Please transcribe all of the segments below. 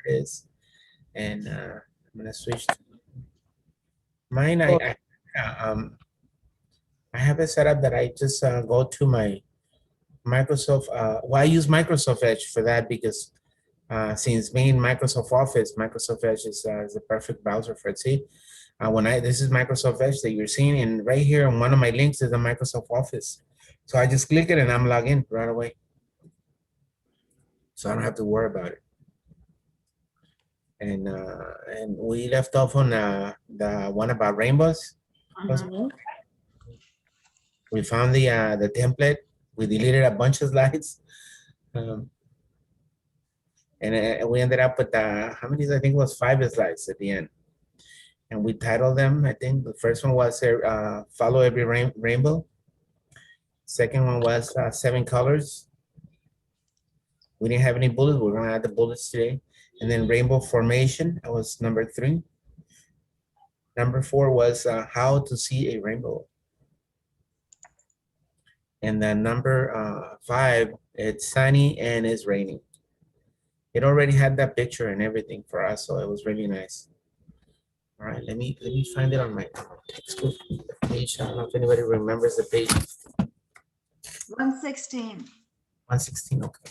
It is. And I'm gonna switch to mine. I have it set up that I just go to my Microsoft. Well, I use Microsoft Edge for that because since being Microsoft Office, Microsoft Edge is the perfect browser for it. See, this is Microsoft Edge that you're seeing, and right here on one of my links is the Microsoft Office. So I just click it and I'm logged in right away. So I don't have to worry about it. And we left off on the one about rainbows. We found the template. We deleted a bunch of slides. And we ended up with how many? I think it was 5 slides at the end. And we titled them. I think the first one was follow every rainbow. Second one was 7 colors. We didn't have any bullets. We're gonna add the bullets today. And then rainbow formation, that was number 3. Number 4 was how to see a rainbow. And then number 5, it's sunny and it's raining. It already had that picture and everything for us, so it was really nice. All right, let me find it on my textbook page. I don't know if anybody remembers the page. 116. 116, okay.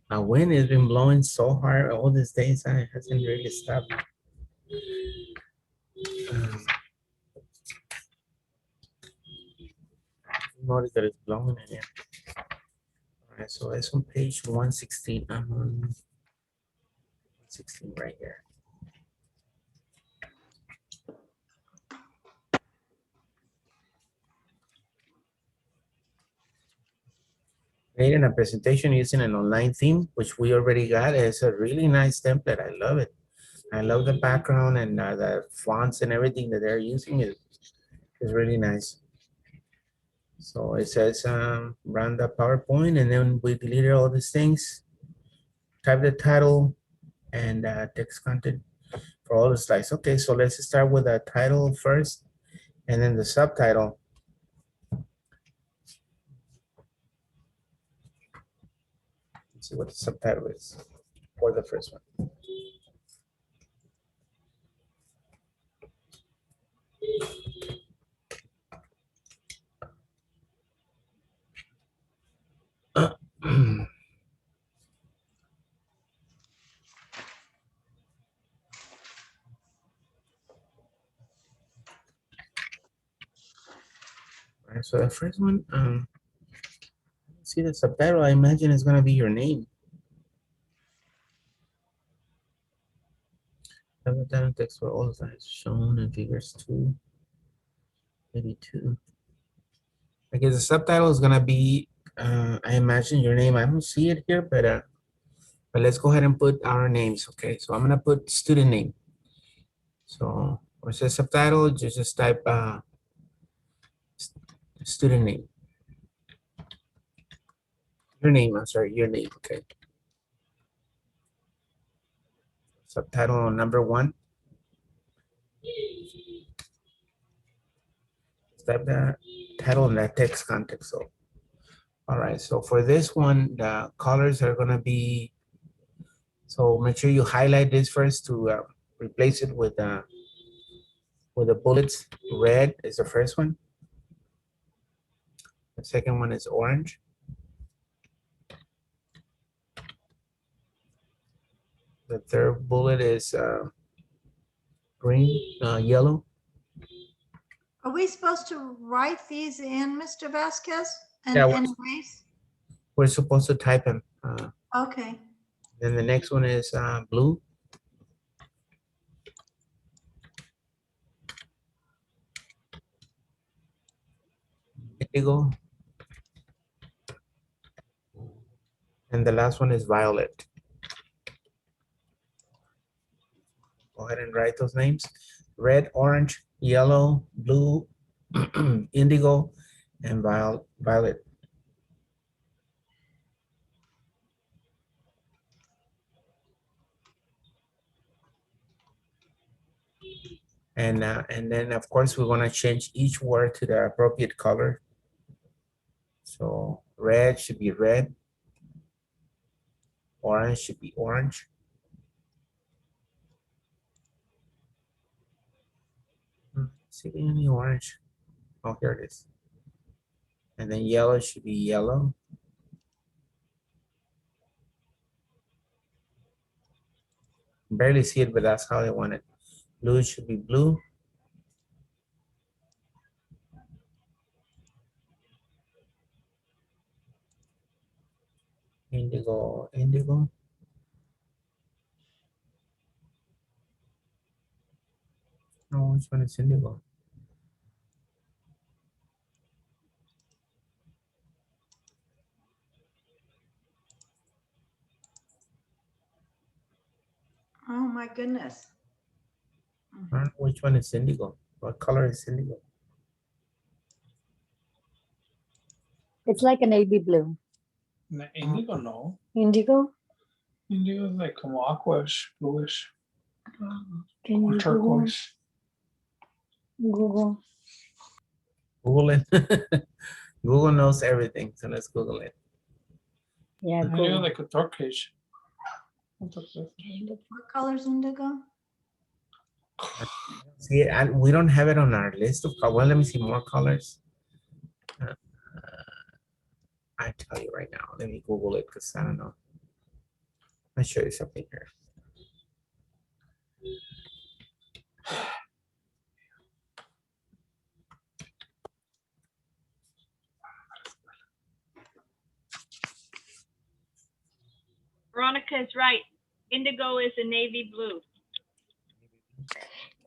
Now, wind has been blowing so hard all these days, it hasn't really stopped. Notice that it's blowing again. All right, so it's on page 116. I'm on 16 right here. Creating a presentation using an online theme, which we already got. It's a really nice template. I love it. I love the background and the fonts and everything that they're using is really nice. So it says run the PowerPoint, and then we deleted all these things. Type the title and text content for all the slides. Okay, so let's start with the title first, and then the subtitle. Let's see what the subtitle is for the first one. All right, so the first one, see the subtitle, I imagine it's gonna be your name. Down text for all sides shown in figures 282. I guess the subtitle is gonna be, I imagine your name. I don't see it here, but let's go ahead and put our names. Okay, so I'm gonna put student name. So where it says subtitle, just type student name. Your name, I'm sorry, your name, okay. Subtitle number 1. Type that title in that text context. So, all right, so for this one, the colors are gonna be, so make sure you highlight this first to replace it with the bullets. Red is the first one. The second one is orange. The third bullet is green, yellow. Are we supposed to write these in, Mr. Vasquez? And Yeah, erase? we're supposed to type them. Okay. Then the next one is blue. indigo, and the last one is violet. Go ahead and write those names. Red, orange, yellow, blue, indigo, and violet. And then of course we're gonna change each word to the appropriate color. So red should be red, orange should be orange. See any orange? Oh, here it is. And then yellow should be yellow. Barely see it, but that's how they want it. Blue should be blue. Indigo, indigo. No, which one is indigo? Oh, my goodness. I don't know which one is indigo. What color is indigo? It's like a navy blue. Indigo, no. Indigo? Indigo is like como aquish, bluish, Can or you turquoise. Google? Google it. Google knows everything, so let's Google it. Yeah, Indigo Google. like a turquoise. What color's indigo? See, and we don't have it on our list of colors. Well, let me see more colors. I tell you right now. Let me Google it because I don't know. I'll show you something here. Veronica is right. Indigo is a navy blue.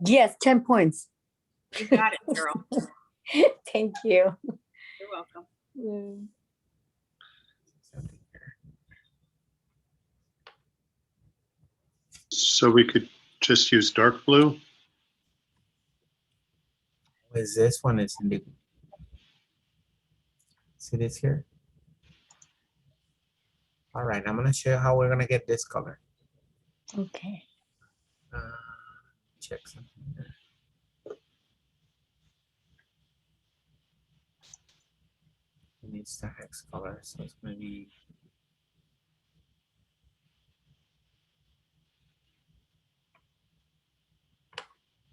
Yes, 10 points. You got it, girl. Thank you. You're welcome. Something here. So we could just use dark blue? What is this one? Is indigo. See this here? All right, I'm gonna show you how we're gonna get this color. Okay. Check something here. It needs the hex color, so it's gonna be.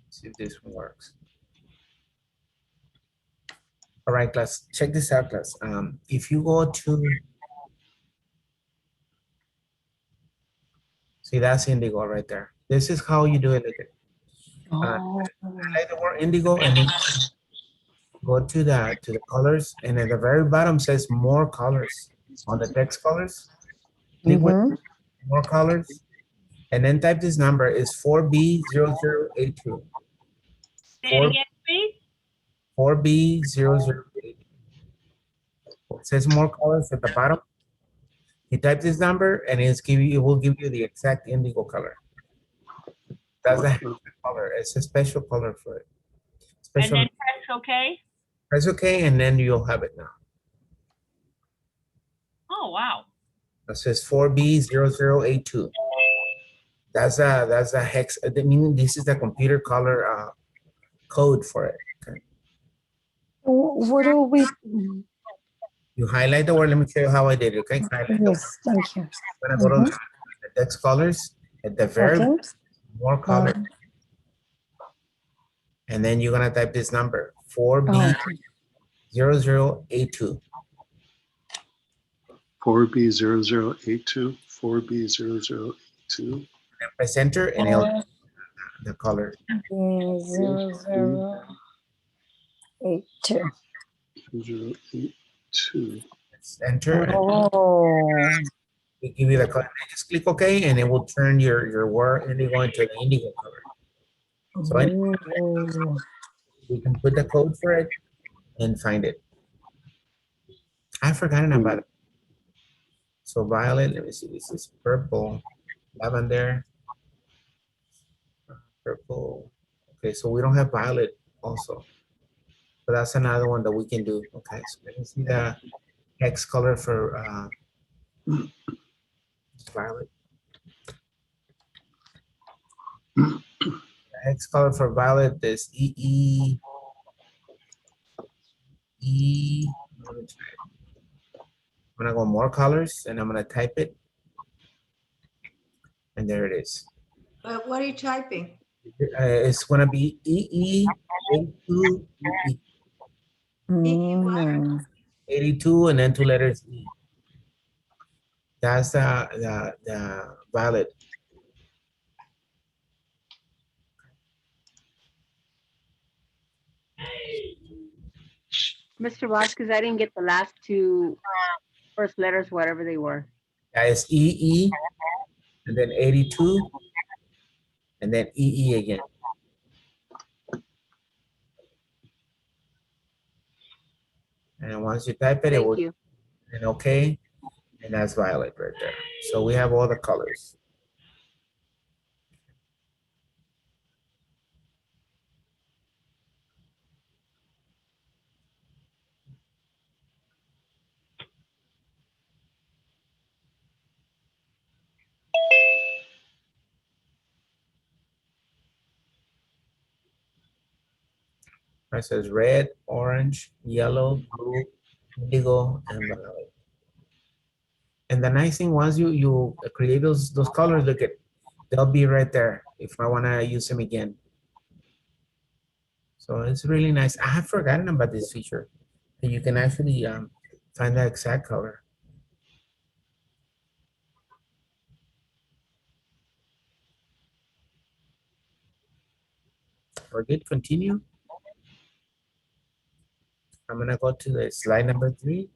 See if this one works. All right, class, check this out, class. If you go to, see that's indigo right there. This is how you do it. Look at, Oh, highlight the word indigo and then go to the colors, and at the very bottom says more colors. On the text colors, click with more colors, and then type this number is 4B0082. Say it again, please. 4B0082. It says more colors at the bottom. You type this number and it will give you the exact indigo color. That's the color. It's a special color for it. And Special. then press OK. Press OK, and then you'll have it now. Oh, wow. It says 4B0082. That's a hex. I mean, this is the computer color code for it. Okay. what do we? You highlight the word. Let me show you how I did it. Okay. Highlight the word. Yes, thank you. I'm gonna go to the text colors at the very Okay. more color, and then you're gonna type this number 4B0082. 4B0082, 4B0082. Press enter and it'll the color. 0082. 082. Press enter and Oh, it give you the color. Just click OK, and it will turn your word indigo into the indigo color. So oh. we can put the code for it and find it. I've forgotten about it. So violet, let me see, this is purple, lavender, purple. Okay, so we don't have violet also. So that's another one that we can do. Okay, so let me see the hex color for violet. The hex color for violet is EE. Let me try it. I'm gonna go more colors and I'm gonna type it. And there it is. But what are you typing? It's gonna be EE82 Mm. 82 and then 2 letters E. That's the violet. Mr. Vasquez, I didn't get the last two first letters, whatever they were. That is EE and then 82 and then EE again. And once you type it, it Thank will you. and okay, and that's violet right there. So we have all the colors. It says red, orange, yellow, blue, indigo, and violet. And the nice thing, once you create those colors, look at, they'll be right there if I want to use them again. So it's really nice. I have forgotten about this feature. And you can actually find the exact color. We're good, continue. I'm gonna go to the slide number 3.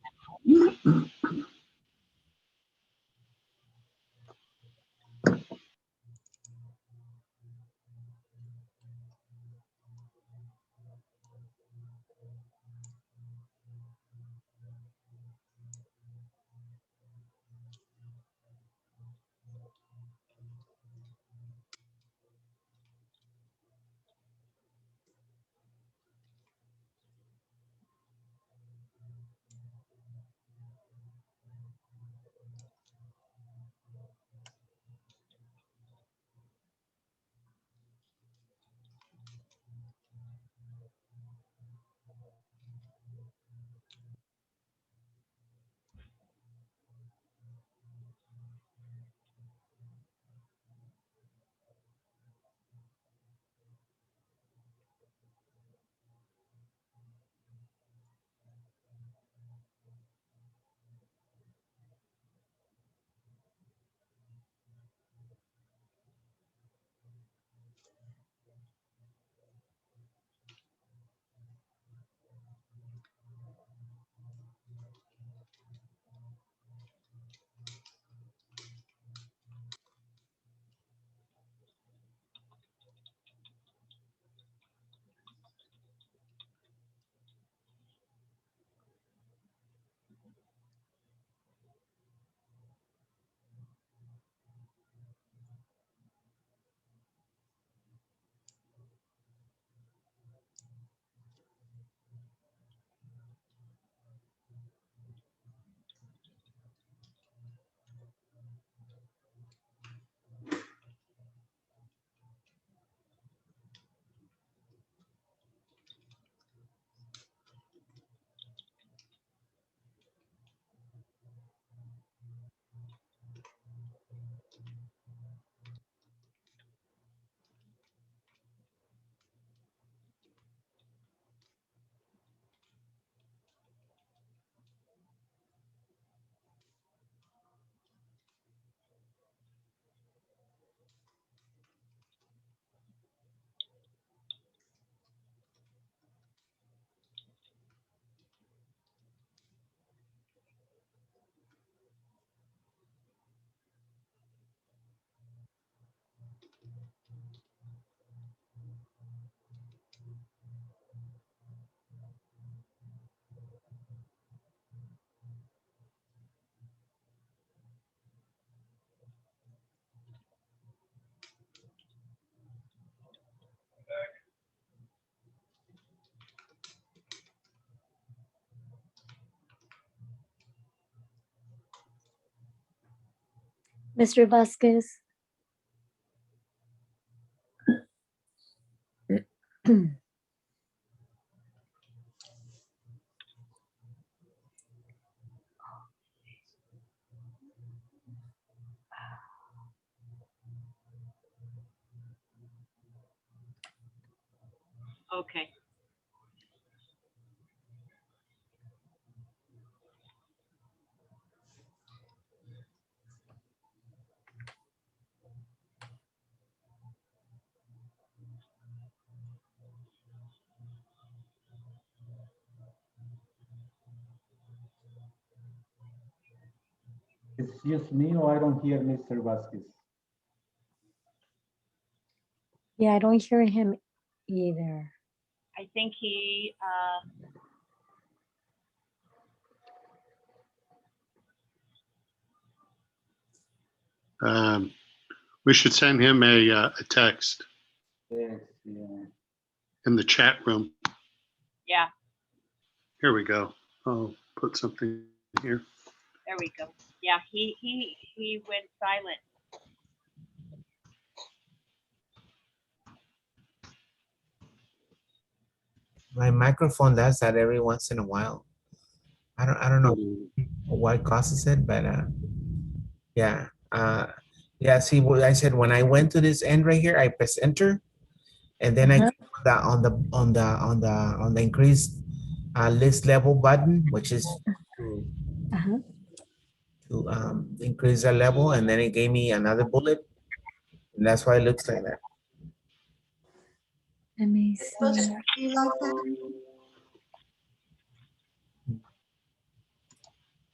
Mr. Vasquez. Okay. It's just me or I don't hear Mr. Vasquez? Yeah, I don't hear him either. I think he, We should send him a text Yes, yeah. in the chat room. yeah, Here we go. I'll put something here. there we go. Yeah, he went silent. My microphone does that every once in a while. I don't know what causes it, but yeah. Yeah, see what I said when I went to this end right here, I press enter, and then I Uh-huh. click on the increased list level button, which is Uh-huh. to increase the level, and then it gave me another bullet, and that's why it looks like that. Let me It's supposed see. to be like that?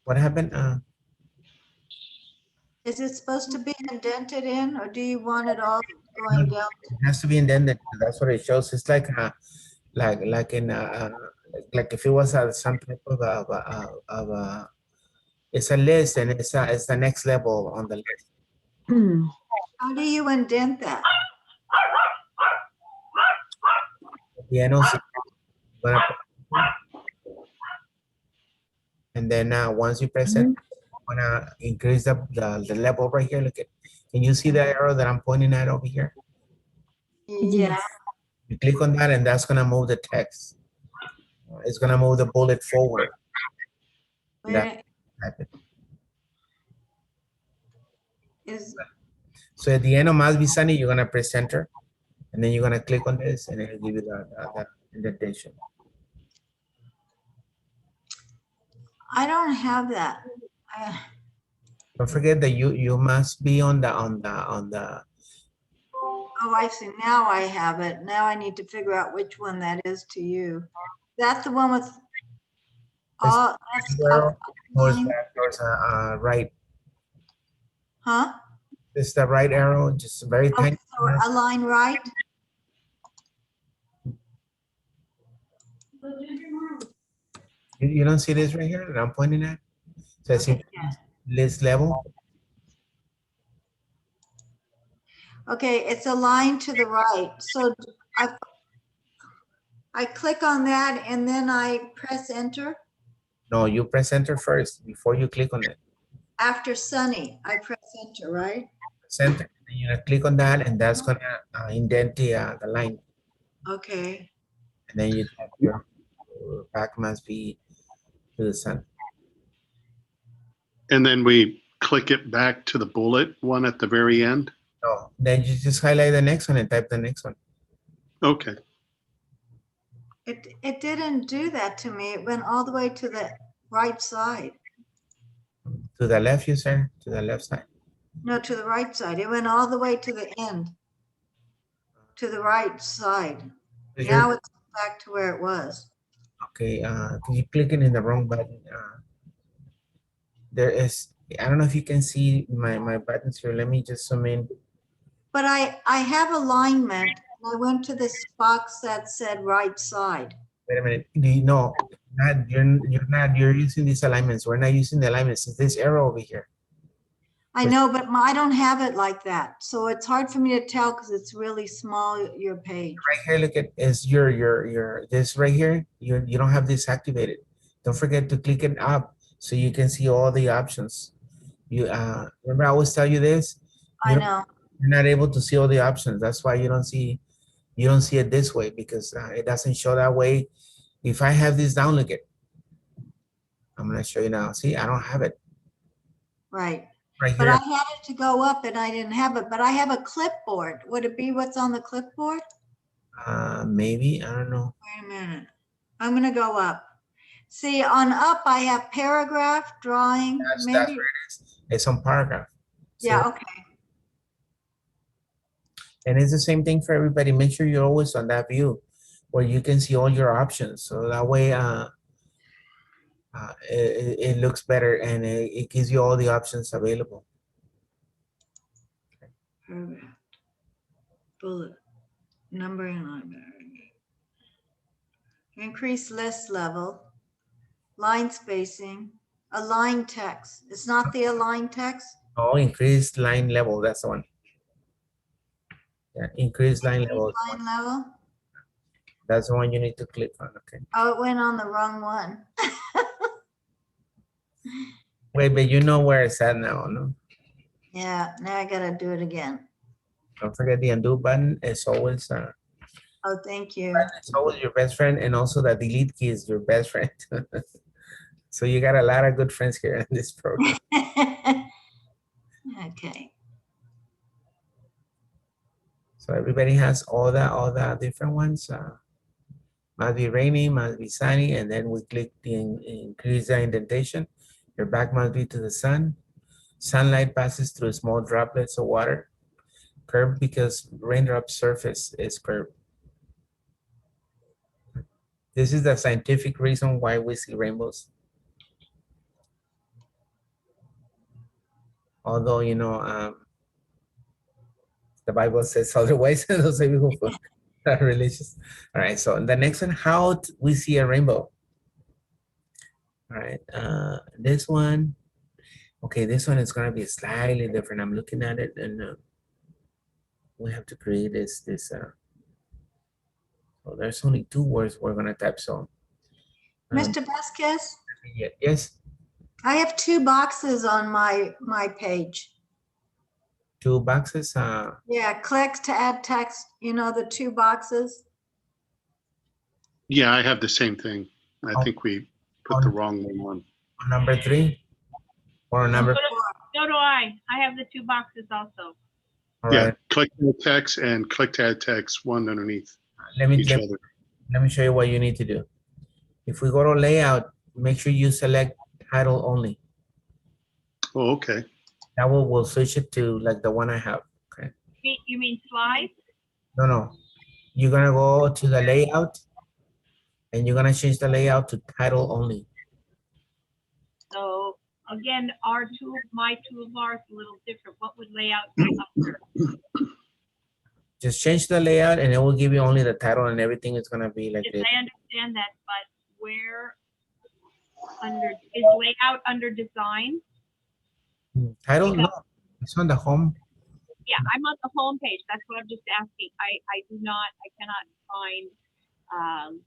What happened? Is it supposed to be indented in, or do you want it all going down? It has to be indented. That's what it shows. It's like like in like if it was some type of it's a list, and it's the next level on the list. How do you indent that? The NOC. And then once you press it, I'm gonna increase the level right here. Look at, can you see the arrow that I'm pointing at over here? Yeah, Yes. You click on that, and that's gonna move the text. It's gonna move the bullet forward. where Type it. is, So at the end of must be sunny, you're gonna press enter, and then you're gonna click on this, and it'll give you the indentation. I don't have that. Don't forget that you must be on the Oh, I see. Now I have it. Now I need to figure out which one that is to you. That's the one with all, that's arrow towards line, right. huh? It's the right arrow, just very Oh, tiny. so a line right? You don't see this right here that I'm pointing at? So it's Okay, list level. okay, it's a line to the right. So I click on that and then I press enter. No, you press enter first before you click on it. After Sunny, I press enter, right? Center, and you're gonna click on that, and that's gonna indent the line. Okay. And then you type your back must be to the sun. And then we click it back to the bullet one at the very end. No, then you just highlight the next one and type the next one. Okay. It didn't do that to me. It went all the way to the right side. To the left, you say? To the left side. No, to the right side. It went all the way to the end. To the right side. Is Now your- it's back to where it was. Okay, you clicking in the wrong button. There is, I don't know if you can see my buttons here. Let me just zoom in. But I have alignment. I went to this box that said right side. Wait a minute. Do you know? You're using these alignments. We're not using the alignments. It's this arrow over here. I know, but I don't have it like that. So it's hard for me to tell because it's really small, your page. Right here, look at is your this right here. You don't have this activated. Don't forget to click it up so you can see all the options. You remember I always tell you this. I know. You're not able to see all the options. That's why you don't see it this way, because it doesn't show that way. If I have this down, look at. I'm gonna show you now. See, I don't have it Right. right But here. I had it to go up and I didn't have it, but I have a clipboard. Would it be what's on the clipboard? Maybe, I don't know. Wait a minute. I'm gonna go up. See, on up, I have paragraph, drawing, That's maybe. where it is. It's on paragraph. See? Yeah, okay. And it's the same thing for everybody. Make sure you're always on that view where you can see all your options. So that way it looks better, and it gives you all the options available. Paragraph. Bullet. Numbering line. Increase list level. Line spacing. Align text. It's not the align text. Oh, increased line level. That's the one. Yeah, increased line level. Increase line level. That's the one you need to click on. Okay. Oh, it went on the wrong one. Wait, but you know where it's at now, no? Yeah, now I gotta do it again. Don't forget the undo button. It's always Oh, thank you. it's always your best friend, and also the delete key is your best friend. So you got a lot of good friends here in this program. Okay. So everybody has all the different ones. Must be rainy, must be sunny, and then we click the increase the indentation. Your back must be to the sun. Sunlight passes through small droplets of water. Curved because raindrop surface is curved. This is the scientific reason why we see rainbows. Although, you know, the Bible says otherwise, those people who are religious. All right, so the next one, how we see a rainbow. All right, this one, okay, this one is gonna be slightly different. I'm looking at it, and we have to create this. So there's only 2 words we're gonna type. So, Mr. Vasquez, yes, I have 2 boxes on my page. 2 boxes. Yeah, click to add text, you know, the 2 boxes. Yeah, I have the same thing. I think we put the wrong one on. On number 3 or number. So do I. I have the 2 boxes also. All Yeah, right, click to add text and click to add text, one underneath let me each other. let me show you what you need to do. If we go to layout, make sure you select title only. Oh, okay. That will switch it to like the one I have. Okay. You mean slides? No. You're gonna go to the layout, and you're gonna change the layout to title only. So again, my toolbar is a little different. What would layout be under? Just change the layout, and it will give you only the title, and everything is gonna be like Yes, this. I understand that, but where is layout under design? Title, no, it's on the home. Yeah, I'm on the home page. That's what I'm just asking. I cannot find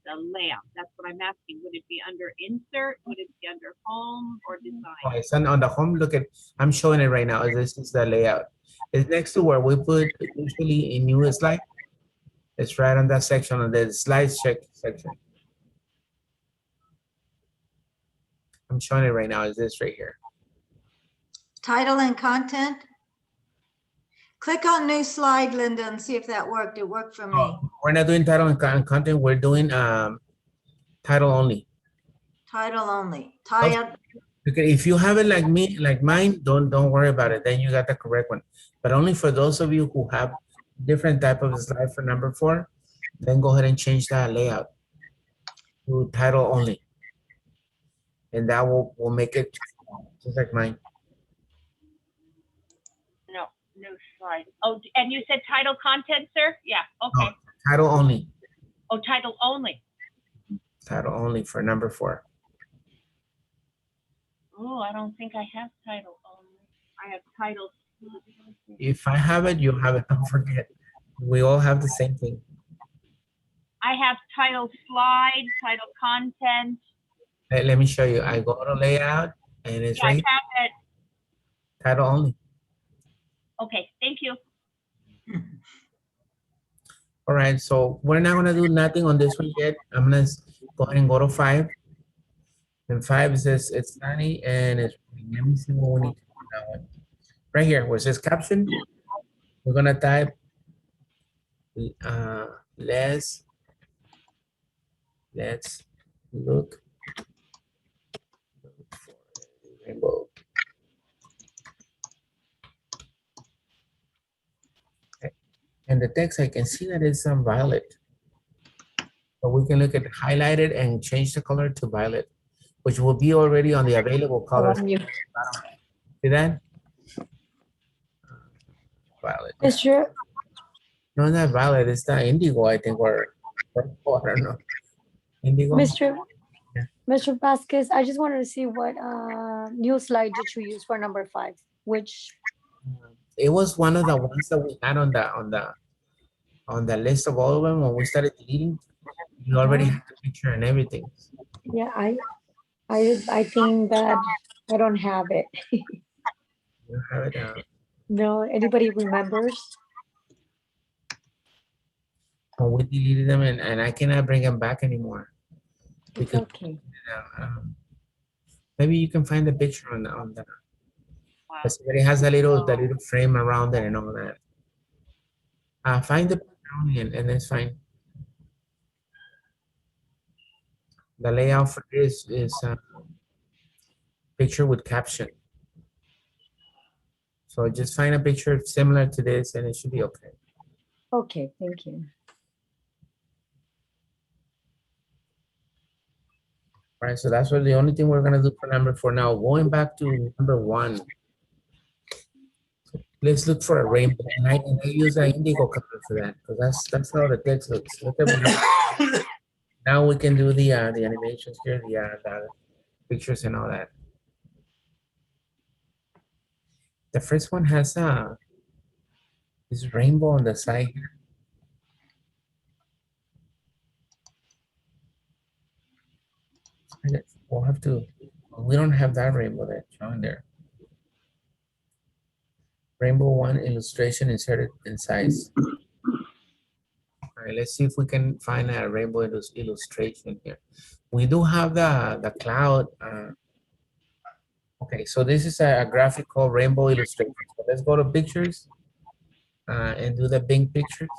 the layout. That's what I'm asking. Would it be under insert? Would it be under home or Oh, design? it's on the home. Look at, I'm showing it right now. This is the layout. It's next to where we put usually in new slide. It's right on that section on the slides check section. I'm showing it right now. Is this right here? Title and content. Click on new slide, Linda, and see if that worked. It worked for me. Oh, we're not doing title and content. We're doing title only. Title only. Title. Okay, if you have it like me, like mine, don't worry about it. Then you got the correct one. But only for those of you who have different type of slide for number 4, then go ahead and change that layout to title only, and that will make it just like mine. No slide. Oh, and you said title content, sir? Yeah, okay. No, title only. Oh, title only. Title only for number 4. Oh, I don't think I have title only. I have title. If I have it, you have it. Don't forget. We all have the same thing. I have title slide, title content. Let me show you. I go to layout, and it's Yeah, I right. have it. title only. Okay, thank you. All right, so we're not gonna do nothing on this one yet. I'm gonna go ahead and go to 5. And 5 says it's sunny and it's raining. Let me see what we need to do that one. Right here, where it says caption, we're gonna type let's look for a rainbow. Okay. And the text, I can see that it's some violet. So we can look at highlighted and change the color to violet, which will be already on the available colors. See that? Violet. Mr. No, not violet, it's not indigo, I think, or purple, I don't know. Indigo? Mr. Yeah. Mr. Vasquez, I just wanted to see what new slide did you use for number 5? Which, It was one of the ones that we had on the list of all of them when we started deleting. You already had the picture and everything. yeah, I think that I don't have it. You have it. No, anybody remembers? When we deleted them, and I cannot bring them back anymore. It's Because okay. maybe you can find the picture on the Wow. because it has the little frame around it and all that. Find the picture only and it's fine. The layout for this is picture with caption. So just find a picture similar to this and it should be okay. Okay, thank you. All right, so that's what the only thing we're gonna do for number 4 now. Going back to number 1. Let's look for a rainbow, and I use an indigo color for that because that's how the text looks. Look at now we can do the animations here, the pictures and all that. The first one has this rainbow on the side here. We'll have to. We don't have that rainbow that's on there. Rainbow 1 illustration inserted in size. All right, let's see if we can find a rainbow illustration here. We do have the cloud. Okay, so this is a graphic called rainbow illustration. So let's go to pictures and do the Bing pictures.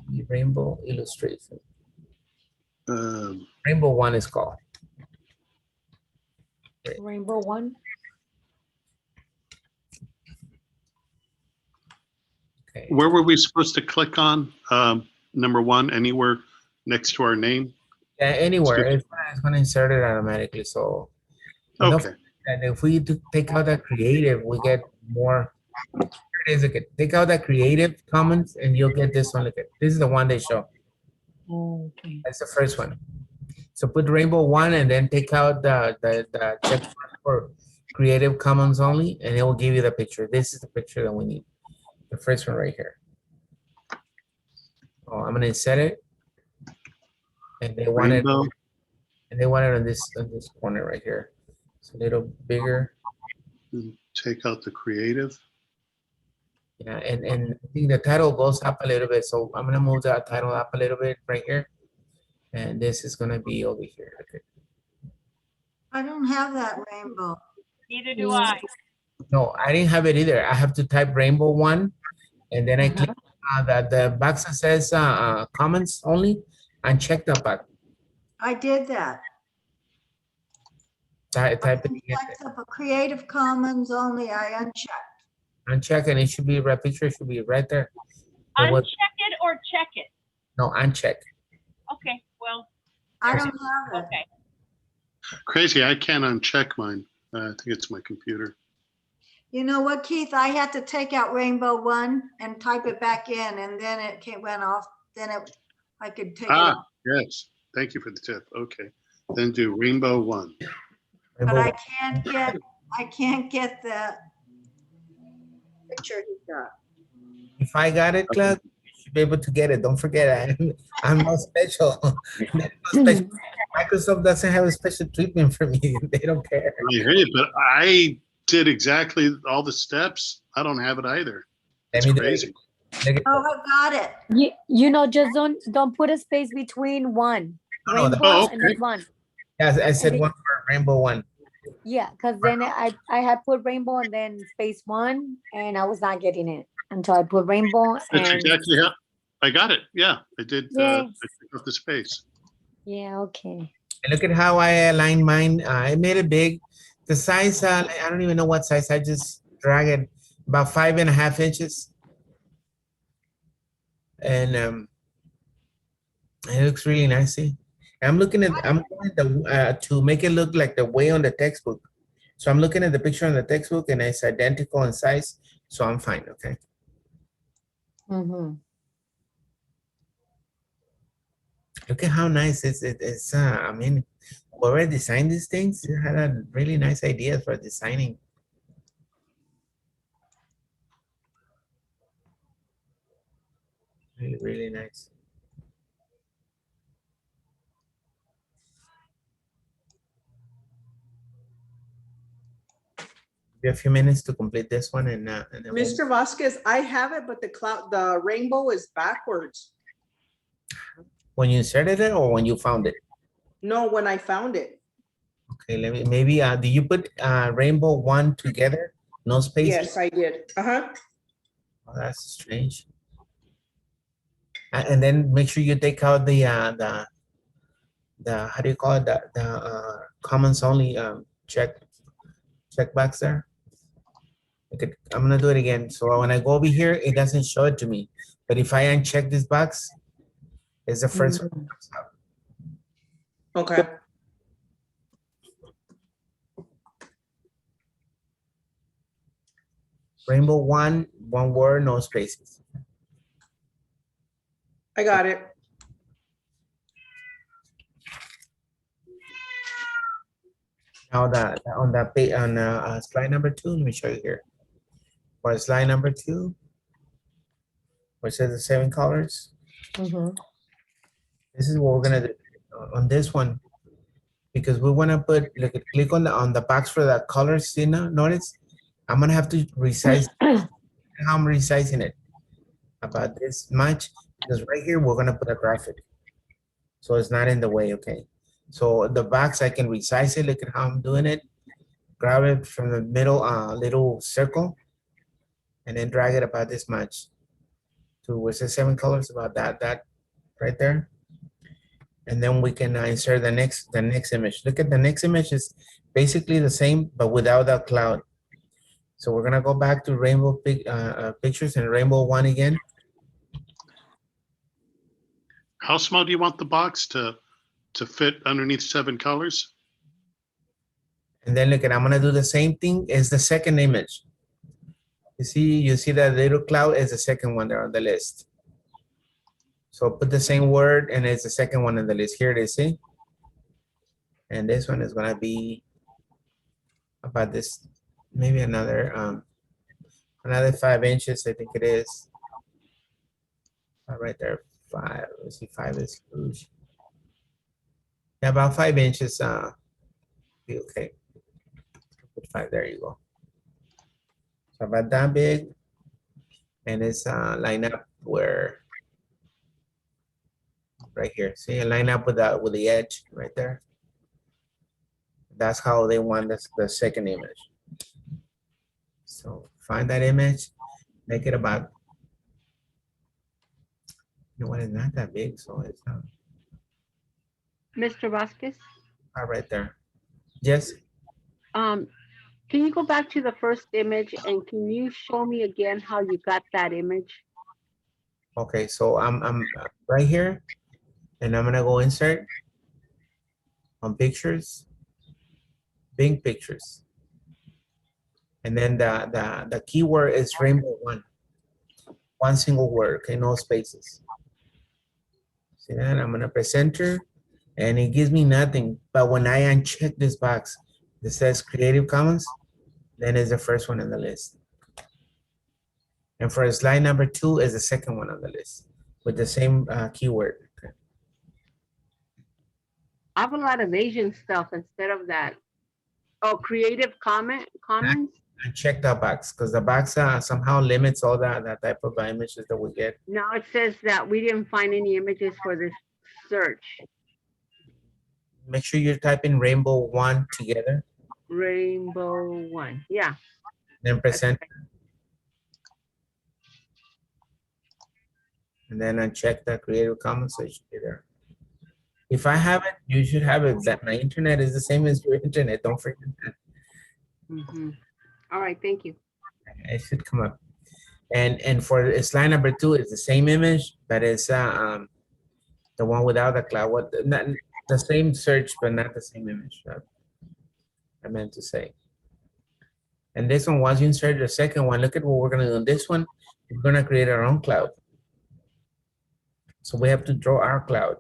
The rainbow illustration. Rainbow 1 is called. Rainbow 1. Okay. Where were we supposed to click on? Number 1, anywhere next to our name? Yeah, anywhere. It's going to insert it automatically. So, Okay. and if we take out that creative, we get more. Here it is again. Take out that creative comments, and you'll get this one. Look at this is the one they show. Okay. That's the first one. So put rainbow 1, and then take out the check for Creative Commons only, and it will give you the picture. This is the picture that we need. The first one right here. Oh, I'm gonna set it, and they want it, Rainbow. and they want it on this corner right here. It's a little bigger. Take out the creative. Yeah, and I think the title goes up a little bit, so I'm gonna move that title up a little bit right here, and this is gonna be over here. Okay. I don't have that rainbow. Neither do I. No, I didn't have it either. I have to type rainbow 1, and then I click the box that says comments only, and check the box. I did that. Type it in, Checked up a Creative Commons only, I unchecked. uncheck, and it should be right picture. Should be right there. It Uncheck was- it or check it? No, uncheck. Okay, well, I don't have it. okay. Crazy, I can't uncheck mine. I think it's my computer. You know what, Keith? I had to take out Rainbow 1 and type it back in, and then it went off. Then I could take it off. Yes. Thank you for the tip. Okay. Then do Rainbow 1. But Rainbow I can't get the picture he got. If I got it, Claude, should be able to get it. Don't forget, I'm not special. I'm not special. Microsoft doesn't have a special treatment for me. They don't care. I hear you, but I did exactly all the steps. I don't have it either. Let It's me do it. crazy. Look at Oh, I got it. You know, just don't put a space between one. No, Rainbow Oh, and then okay. one. Yes, I said Okay. one for rainbow one. Yeah, because then I had put rainbow and then space one, and I was not getting it until I put rainbow That's and exactly how I got it. Yeah, I did. I Yay. took out the space. yeah, okay. And look at how I aligned mine. I made it big. The size, I don't even know what size. I just drag it about 5.5 inches. And it looks really nice. See? I'm looking at, I'm going to make it look like the way on the textbook. So I'm looking at the picture on the textbook and it's identical in size. So I'm fine, okay? Mm-hmm. Look at how nice it's I mean, whoever designed these things had a really nice idea for designing. Really, really nice. We have a few minutes to complete this one and then we'll- Mr. Vasquez, I have it, but the rainbow is backwards. when you inserted it or when you found it? No, when I found it. Okay, let me, maybe, do you put rainbow one together? No spaces? Yes, I did. Uh-huh. Oh, that's strange. And then make sure you take out the how do you call it, the comments only check box there. Okay, I'm gonna do it again. So when I go over here, it doesn't show it to me. But if I uncheck this box, it's the first one that comes up. Okay. Rainbow one word, no spaces. I got it. Now on that page on slide number 2, let me show you here. For slide number 2, where it says the 7 colors. Mm-hmm. This is what we're gonna do on this one, because we wanna put, look, click on the box for the colors. See now, notice I'm gonna have to resize how I'm resizing it about this much, because right here we're gonna put a graphic, so it's not in the way. Okay, so the box I can resize it. Look at how I'm doing it. Grab it from the middle little circle, and then drag it about this much to where it says 7 colors, about that right there. And then we can insert the next image. Look at the next image is basically the same, but without that cloud. So we're gonna go back to rainbow pictures and rainbow one again. How small do you want the box to fit underneath 7 colors? And then look at, I'm gonna do the same thing as the second image. You see that little cloud is the second one there on the list. So put the same word and it's the second one on the list. Here it is, see? And this one is gonna be about this, maybe another 5 inches, I think it is. Right there, 5, let's see, 5 is huge. Yeah, about 5 inches, be okay. Put 5, there you go. So about that big, and it's line up where, right here, see, line up with the edge right there. That's how they want the second image. So find that image, make it about, you know what, it's not that big, so it's Mr. Vasquez, right there. Yes, can you go back to the first image and can you show me again how you got that image? okay, so I'm right here, and I'm gonna go insert on pictures, Bing pictures. And then the keyword is rainbow one single word, okay, no spaces. See that? I'm gonna press enter, and it gives me nothing. But when I uncheck this box that says Creative Commons, then it's the first one on the list. And for slide number 2 is the second one on the list. with the same keyword. Okay. I have a lot of Asian stuff instead of that. Oh, Creative Commons? And check the box because the box somehow limits all that type of images that we get. Now it says that we didn't find any images for this search. Make sure you're typing Rainbow 1 together. Rainbow 1. Yeah. Then present. And then uncheck the Creative Commons so it should be there. If I have it, you should have it. That my internet is the same as your internet. Don't forget that. All right, thank you. It should come up. And for slide number 2, it's the same image, but it's the one without the cloud. What not the same search, but not the same image. I meant to say. And this one, once you insert the second one, look at what we're gonna do on this one. We're gonna create our own cloud. So we have to draw our cloud.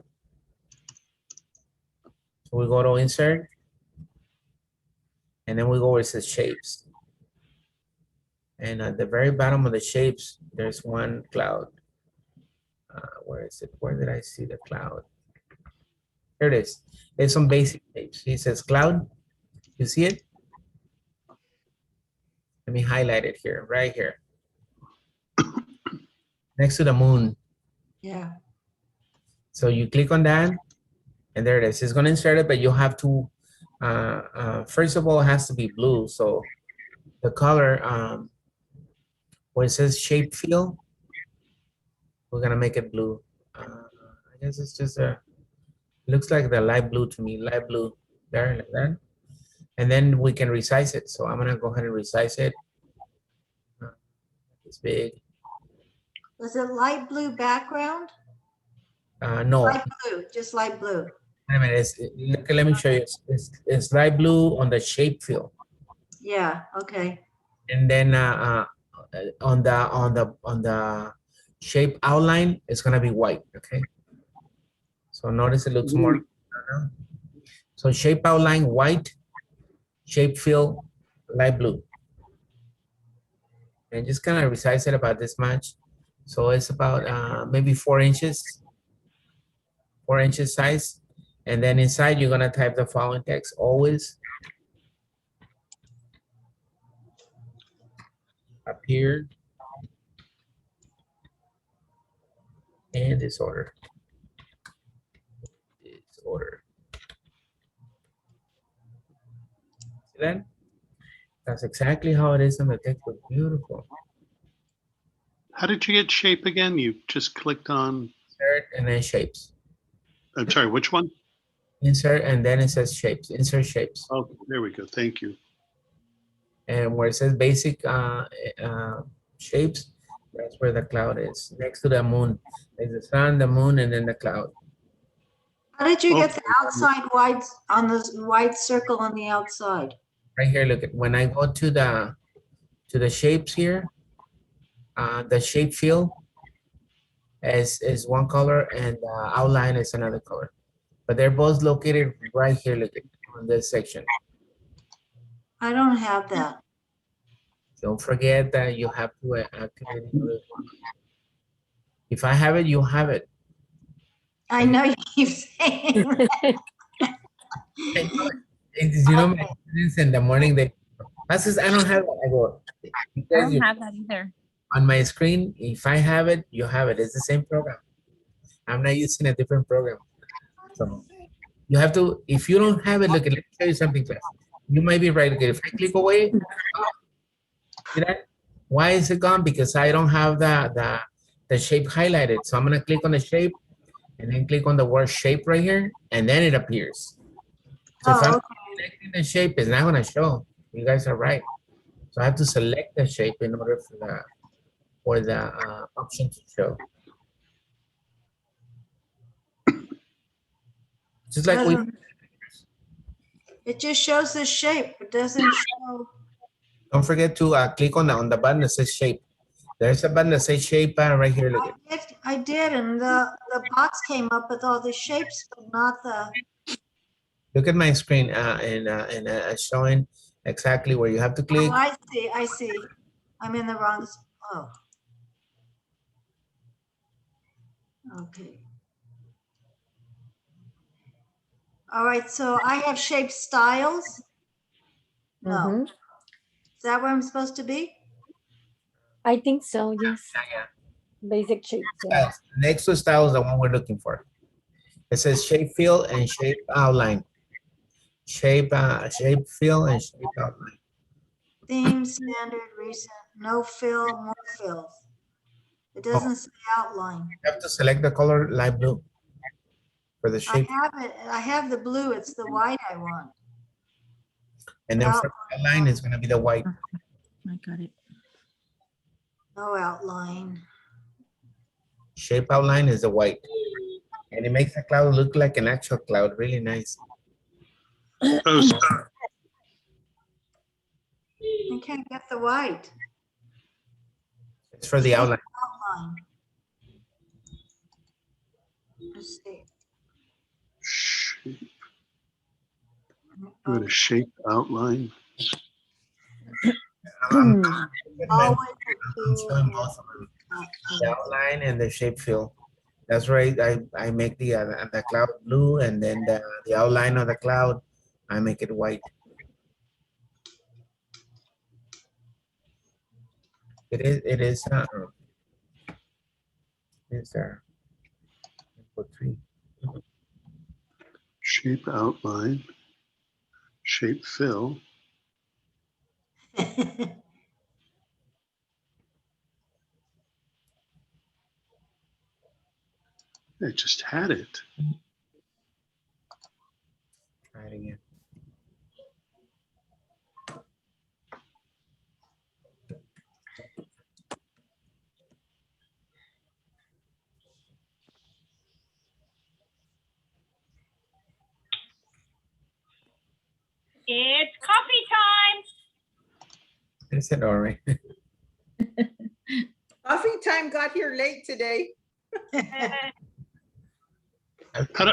So we go to insert, and then we go where it says shapes. And at the very bottom of the shapes, there's one cloud. Where is it? Where did I see the cloud? Here it is. It's some basic shapes. It says cloud. You see it? Let me highlight it here, right here. Next to the moon. Yeah. So you click on that, and there it is. It's gonna insert it, but you have to, first of all, it has to be blue. So the color, where it says shape fill, we're gonna make it blue. I guess it's just looks like the light blue to me, light blue there, like that. And then we can resize it. So I'm gonna go ahead and resize it. It's big. Was it light blue background? No. Light blue, just light blue. Wait a minute, let me show you. It's light blue on the shape fill. Yeah, okay. And then on the shape outline, it's gonna be white. Okay. So notice it looks more. So shape outline white, shape fill light blue. And just kind of resize it about this much. So it's about maybe 4 inches. 4 inches size. And then inside you're gonna type the following text: always appear in this order. Disorder. See that? That's exactly how it is in the textbook. Beautiful. How did you get shape again? You just clicked on, Insert and then shapes. I'm sorry, which one? Insert and then it says shapes. Insert shapes. Oh, there we go. Thank you. And where it says basic shapes, that's where the cloud is. Next to the moon. There's the sun, the moon, and then the cloud. How did you get Okay. the outside white on this white circle on the outside? Right here, look at when I go to the shapes here, the shape fill is one color and the outline is another color. But they're both located right here, look at on this section. I don't have that. Don't forget that you have to activate it. If I have it, you have it. I know you keep saying that. You know, my students in the morning, they, Vasquez, I don't have it. I go, I because don't you, have that either. on my screen, if I have it, you have it. It's the same program. I'm not using a different program. So you have to, if you don't have it, look, let me show you something, class. You might be right. Okay, if I click away, see that? Why is it gone? Because I don't have the shape highlighted. So I'm gonna click on the shape and then click on the word shape right here, and then it appears. So if Oh, I'm okay. selecting the shape, it's not gonna show. You guys are right. So I have to select the shape in order for the option to show. Just like we, It just shows the shape. It doesn't show. don't forget to click on the button that says shape. There's a button that says shape right here. Look at I did, and the box came up with all the shapes, but not the. Look at my screen and showing exactly where you have to click. Oh, I see. I see. I'm in the wrong. Oh, Okay. All right, so I have shape styles. No, Mhm. is that where I'm supposed to be? I think so, yes. Yeah. Basic shapes, yeah. Styles. Next to style is the one we're looking for. It says shape fill and shape outline. Shape fill and shape outline. Theme, standard, recent, no fill, more fills. It doesn't say outline. You have to select the color light blue for the I shape, have it, I have the blue, it's the white I want. and then for the outline is going to be the white. I got it. No outline. Shape outline is the white, and it makes the cloud look like an actual cloud. Really nice. Oh, so I can't get the white It's for the outline. outline. Let's see. go to shape outline. I'm Always showing both of them. The outline and the shape fill. That's right. I make the cloud blue, and then the outline of the cloud, I make it white. It is there for 3. Shape outline, shape fill. I just had it. Try it again. It's coffee Is it all right? Coffee time got here late today. time.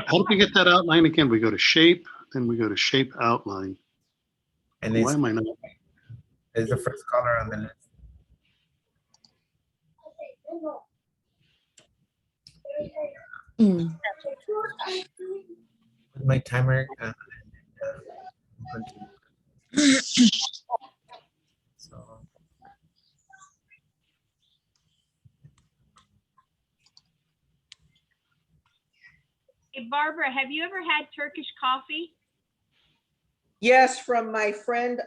How do we get that outline again? We go to shape, then we go to shape outline. And Why am I not? it's the first color on the list. Mm. With my timer. Continue. So, Hey, Barbara, have you ever had Turkish coffee? Yes, from my friend,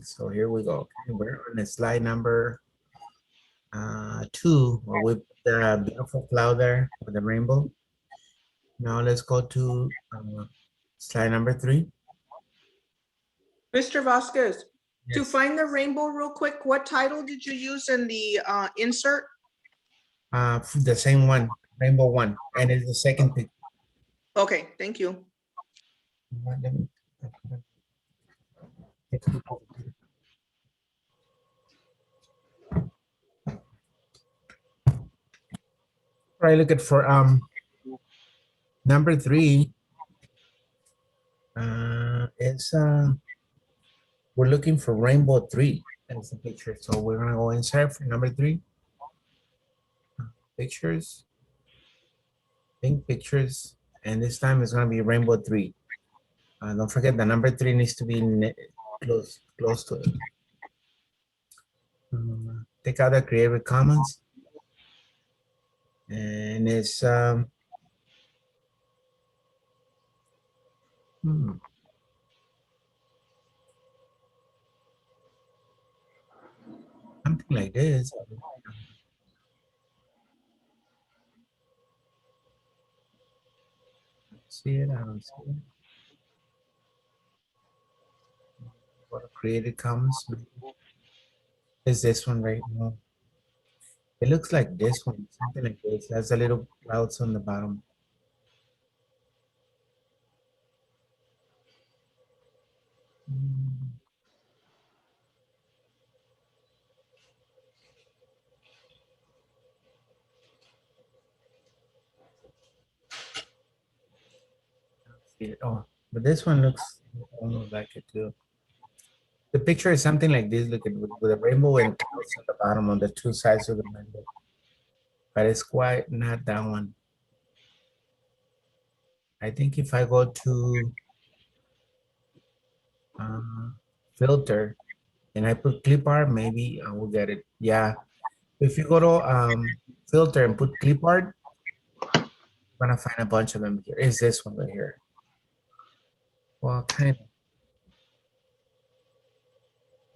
so here we go. Okay, we're on the slide number 2 with the beautiful cloud there with the rainbow. Now let's go to slide number 3. Mr. Vasquez. To Yes. find the rainbow real quick, what title did you use in the insert? The same one, rainbow 1, and it's the second picture. Okay, thank you. Right, look at for number 3 is we're looking for rainbow 3 as the picture. So we're gonna go insert for number 3. Pictures, pink pictures, and this time it's gonna be rainbow 3. Don't forget the number 3 needs to be close to it. Take out the Creative Commons, and it's something like this. See it? I don't see it. What Creative Commons is this one right now? It looks like this one, something like this. There's a little clouds on the bottom. Oh, but this one looks almost like it too. The picture is something like this. Look at with a rainbow and clouds on the bottom on the 2 sides of the rainbow. but it's quite not that one. I think if I go to filter and I put clip art, maybe I will get it. Yeah. If you go to filter and put clip art, you're gonna find a bunch of them here. Is this one right here? Well, kind of.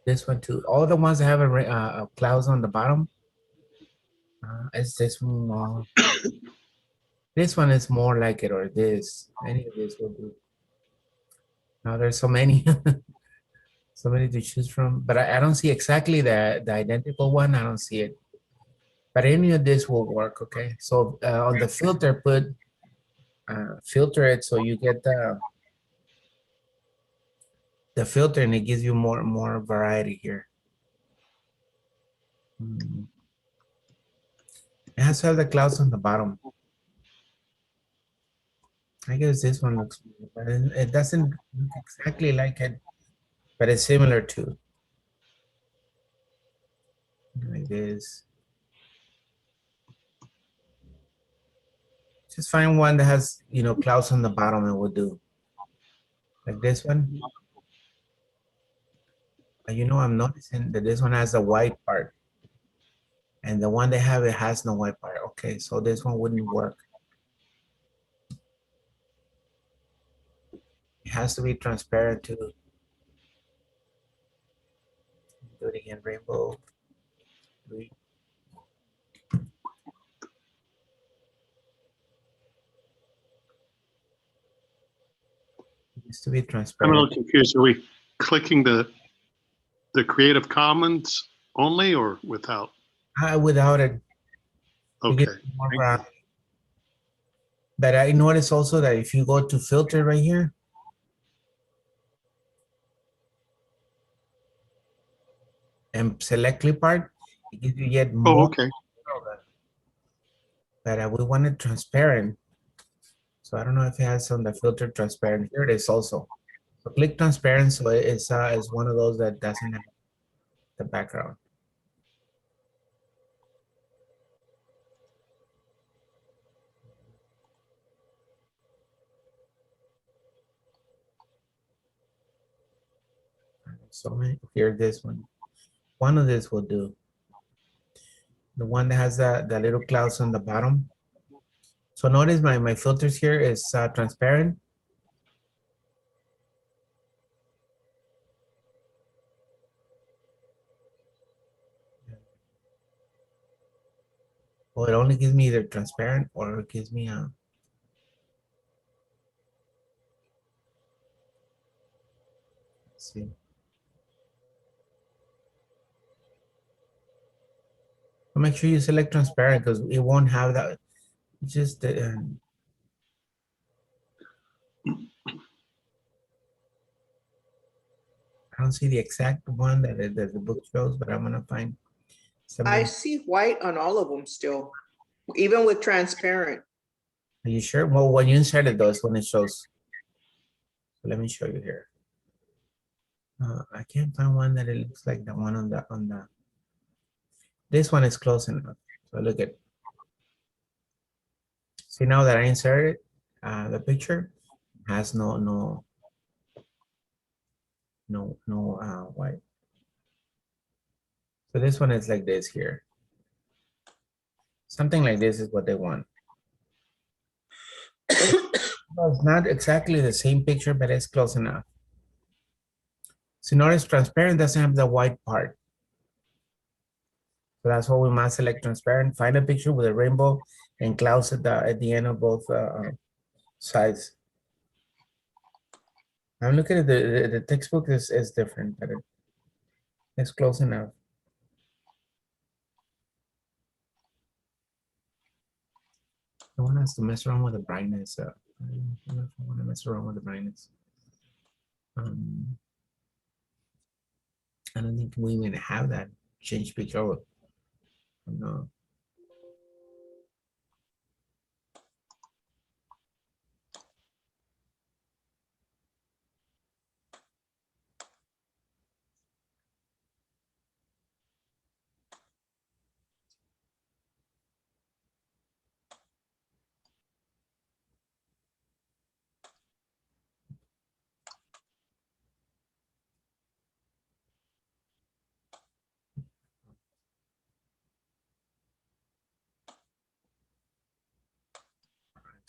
This one too. All the ones that have a clouds on the bottom. Is this one more? This one is more like it, or this. Any of this will do. Now there's so many, so many to choose from. But I don't see exactly the identical one. I don't see it. But any of this will work. Okay. So on the filter, put filter it so you get the filter, and it gives you more variety here. It has to have the clouds on the bottom. I guess this one looks, but it doesn't look exactly like it, but it's similar to like this. Just find one that has, clouds on the bottom and we'll do. Like this one. I'm noticing that this one has a white part. And the one they have, it has no white part. Okay, so this one wouldn't work. It has to be transparent too. Do it again, rainbow. It needs to be I'm a transparent. little confused. Are we clicking the Creative Commons only or without? Without it. Okay. But I notice also that if you go to filter right here, and select clip art, it gives you yet more. Oh, okay. But we want it transparent. So I don't know if it has on the filter transparent. Here it is also. So click transparent, so it's one of those that doesn't have the background. So here, this one. One of this will do. The one that has the little clouds on the bottom. So notice my filters here is transparent. Well, it only gives me either transparent or it gives me a. Let's see. So make sure you select transparent because it won't have that. Just I don't see the exact one that the book shows, but I'm gonna find something. I see white on all of them still, even with transparent. Are you sure? Well, when you insert it, though, it's when it shows. So let me show you here. I can't find one that it looks like the one on the. This one is close enough. So look at. See now that I inserted the picture has no white. So this one is like this here. Something like this is what they want. Well, it's not exactly the same picture, but it's close enough. So notice transparent doesn't have the white part. So that's why we must select transparent. Find a picture with a rainbow and clouds at the end of both sides. I'm looking at the textbook is different, but it's close enough. No one has to mess around with the brightness. I don't know if I want to mess around with the brightness. I don't think we even have that change picture. No.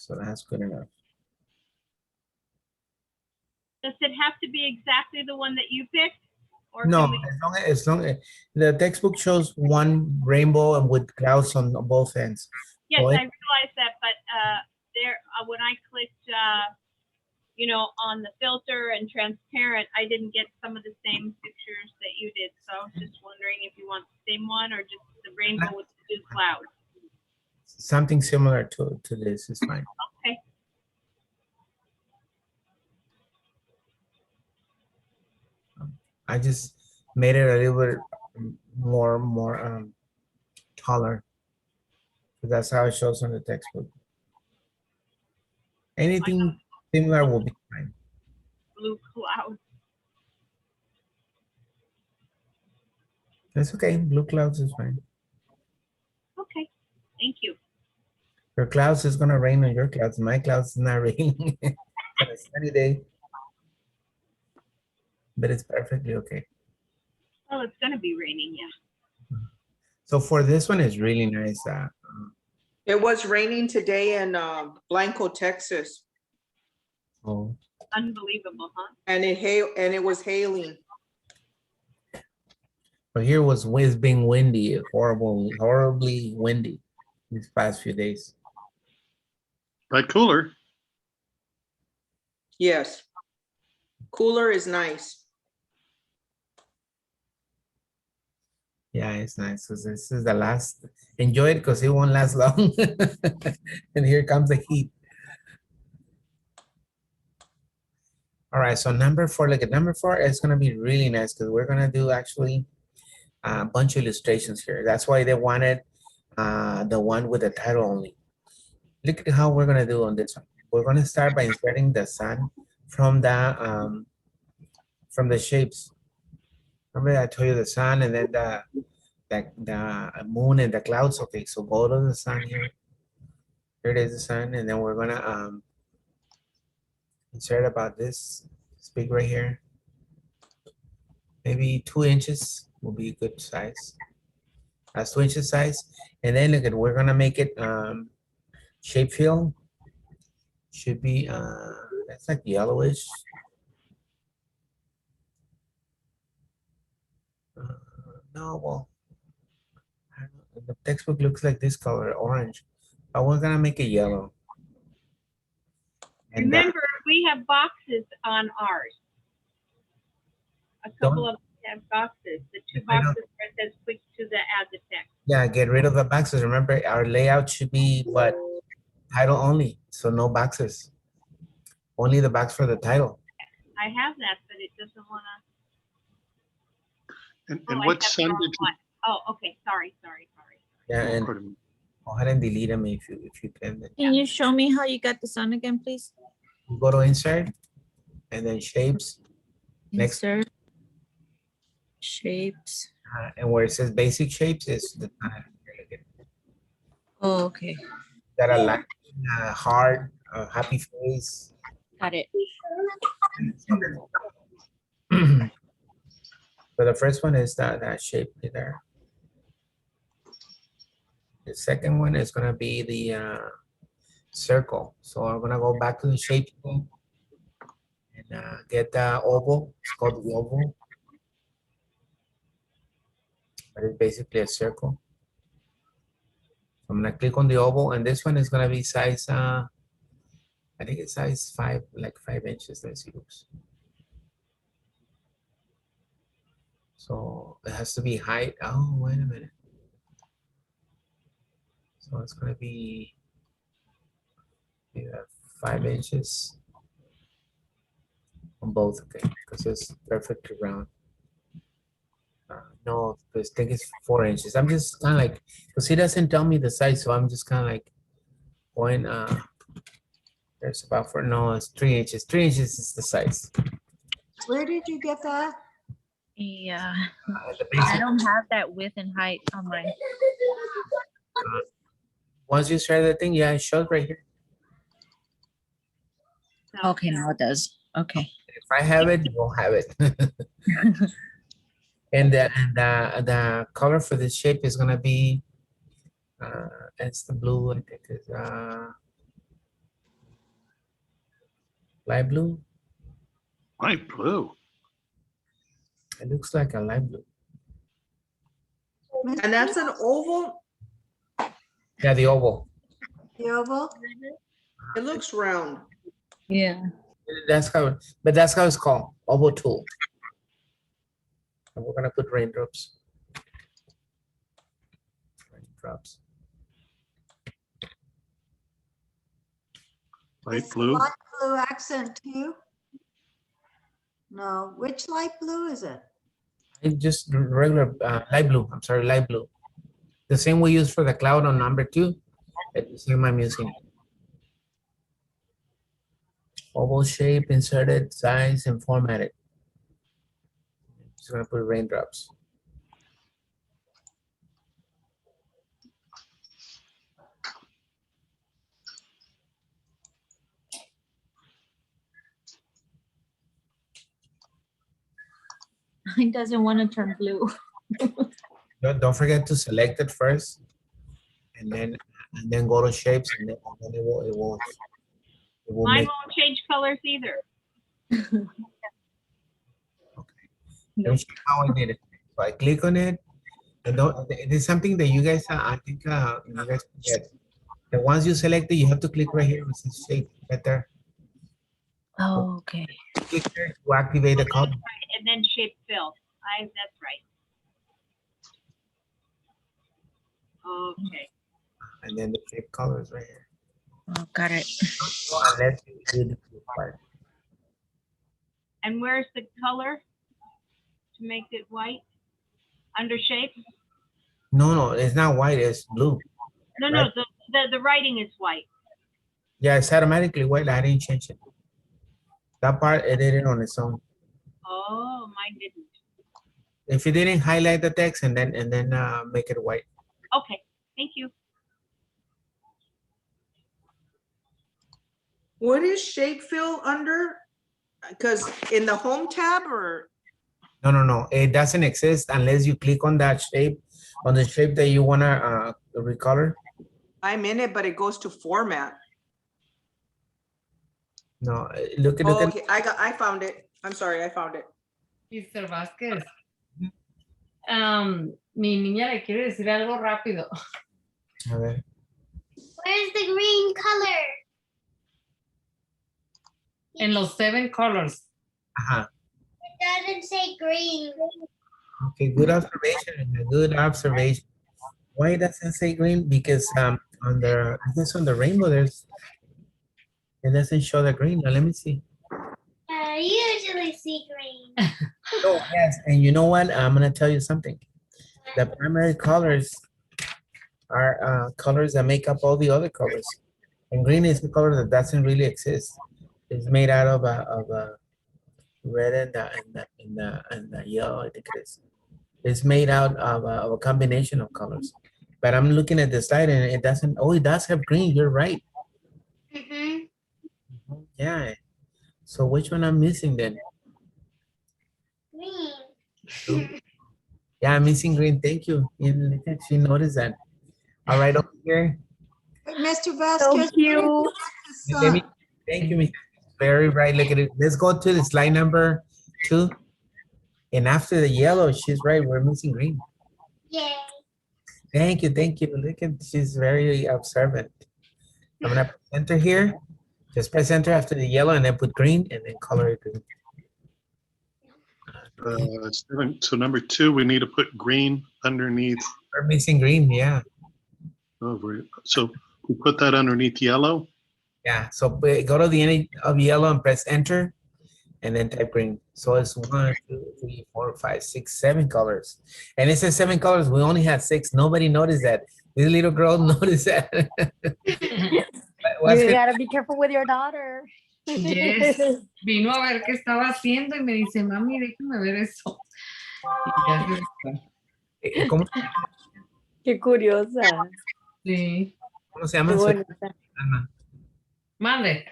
So that's good enough. Does it have to be exactly the one that you picked? Or No, can we, as long as the textbook shows one rainbow and with clouds on both ends. yes, So I realize that, but there, when I clicked, you know, on the filter and transparent, I didn't get some of the same pictures that you did. So I was just wondering if you want the same one or just the rainbow with the two clouds. something similar to this is fine. Okay. I just made it a little bit more taller. That's how it shows on the textbook. Anything similar will be fine. Blue cloud. That's okay. Blue clouds is fine. Okay. Thank you. Your clouds is gonna rain on your clouds. My clouds is not raining. It's a sunny day. But it's perfectly okay. Oh, it's gonna be raining, yeah. So for this one, it's really nice. It was raining today in Blanco, Texas, Oh, Unbelievable, huh? and it was hailing. but here was being windy, horribly windy these past few days. But cooler. Yes. Cooler is nice. Yeah, it's nice. So this is the last. Enjoy it because it won't last long. And here comes the heat. All right, so number 4, look at number 4 is gonna be really nice because we're gonna do actually a bunch of illustrations here. That's why they wanted the one with the title only. Look at how we're gonna do on this one. We're gonna start by inserting the sun from the shapes. Remember I told you the sun and then the moon and the clouds. Okay, so go to the sun here. Here it is, the sun, and then we're gonna insert about this big right here. Maybe 2 inches will be a good size. That's 2 inches size. And then look at, we're gonna make it shape fill. Should be that's like yellowish. No, well, I don't know. The textbook looks like this color, orange. But we're gonna make it yellow. And Remember, we have boxes on ours. A couple of them have boxes. The two I know. boxes where it says click to the add the text. yeah, get rid of the boxes. Remember, our layout should be what? Title only, so no boxes. Only the box for the title. I have that, but it doesn't wanna. And Oh, I what have the sun wrong did one. Oh, okay, sorry. Yeah, and you? go ahead and delete them if you can. Then Can you show me how you got the sun again, please? go to insert and then shapes. Next. Insert shapes. And where it says basic shapes is the Oh, okay. got a line, heart, a happy face. Got it. So the first one is that shape there. The second one is gonna be the circle. So I'm gonna go back to the shape tool and get the oval. It's called the oval. But it's basically a circle. I'm gonna click on the oval, and this one is gonna be size. I think it's size 5, like 5 inches. Let's see. Oops. So it has to be height. Oh, wait a minute. So it's gonna be 5 inches on both. Okay, because it's perfectly round. No, this thing is 4 inches. I'm just kind of like, because he doesn't tell me the size, so I'm just kind of like going. There's about 4. No, it's 3 inches. 3 inches is the size. Where did you get that? Yeah. The I basic, don't have that width and height on mine. once you share the thing, yeah, it shows right here. So, Okay, now it does. Okay. If I have it, you won't have it. And the color for this shape is gonna be it's the blue, I think is Light blue. Light blue. It looks like a light blue. And that's an oval. Yeah, the oval. The oval? It looks round. Yeah. That's how, but that's how it's called, oval tool. And we're gonna put raindrops. Raindrops. Light It's blue. Light blue accent too? No, which light blue is it? It's just regular light blue. I'm sorry, light blue. The same we use for the cloud on number 2. It's the same I'm using. Oval shape, inserted, size, and formatted. Just gonna put raindrops. It doesn't want to turn blue. Don't forget to select it first, and then go to shapes, and then it will Mine make. won't change colors either. Let me show you how I did it. So I click on it, and it is something that you guys, I think, you guys forget. And once you select it, you have to click right here. It says shape right there. Oh, okay. Click there to activate the color. Right, and then shape fill. That's right. Okay. And then the shape colors right here. Oh, got it. So unless you do the blue part. And where's the color to make it white? Under shape? No, it's not white. It's blue. No, Right. no, the writing is white. Yeah, it's automatically white. I didn't change it. That part, it did it on its own. Oh, mine didn't. If you didn't highlight the text and then make it white. Okay, thank you. What is shape fill under? Because in the home tab or? No. It doesn't exist unless you click on that shape, on the shape that you wanna recolor. I'm in it, but it goes to format. No, look Oh, at okay, I found it. I'm sorry, I found it. Mr. Vázquez. Mi niña le quiere decir algo rápido. A ver. Where's the green color? En los 7 colors. Ajá. It doesn't say green. Okay, good observation. Good observation. Why it doesn't say green? Because on the, I guess on the rainbow it doesn't show the green. Now let me see. I usually see green. Oh yes, and you know what? I'm gonna tell you something. The primary colors are colors that make up all the other colors, and green is the color that doesn't really exist. It's made out of a red and the yellow. I think it is. It's made out of a combination of colors. But I'm looking at the slide and it doesn't. Oh, it does have green. You're right. Yeah. So which one I'm missing then? Green. Yeah, I'm missing green. Thank you. She noticed that. All right, over here. Mr. Vasquez. cute. Let me, thank you, Miss. Very right. Look at it. Let's go to the slide number 2. And after the yellow, she's right. We're missing green. Yay. Thank you. Thank you. Look at, she's very observant. I'm gonna press enter here. Just press enter after the yellow and then put green and then color it green. So number 2, we need to put green underneath. We're missing green, yeah. So we put that underneath yellow. Yeah, so go to the end of yellow and press enter and then type green. So it's 1, 2, 3, 4, 5, 6, 7 colors. And it says 7 colors. We only had 6. Nobody noticed that. This little girl noticed that. You gotta be careful with your daughter. Yes. Vino a ver qué estaba haciendo y me dice, mami, déjame ver eso. Y ya se está. ¿Cómo, Qué curiosa. Sí. ¿Cómo se llama Qué su bonita. niña? Mande.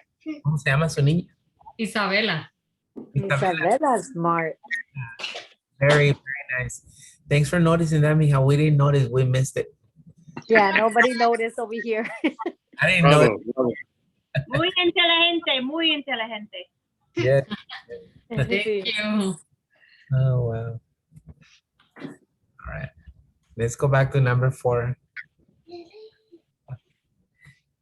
¿Cómo se llama su niña? Isabela. Isabella smart. Very, very nice. Thanks for noticing that, mija. We didn't notice. We missed it. Yeah, nobody noticed over here. I didn't know. Bravo. Muy inteligente, muy inteligente. Yeah. Thank you. Oh, wow. All right. Let's go back to number 4.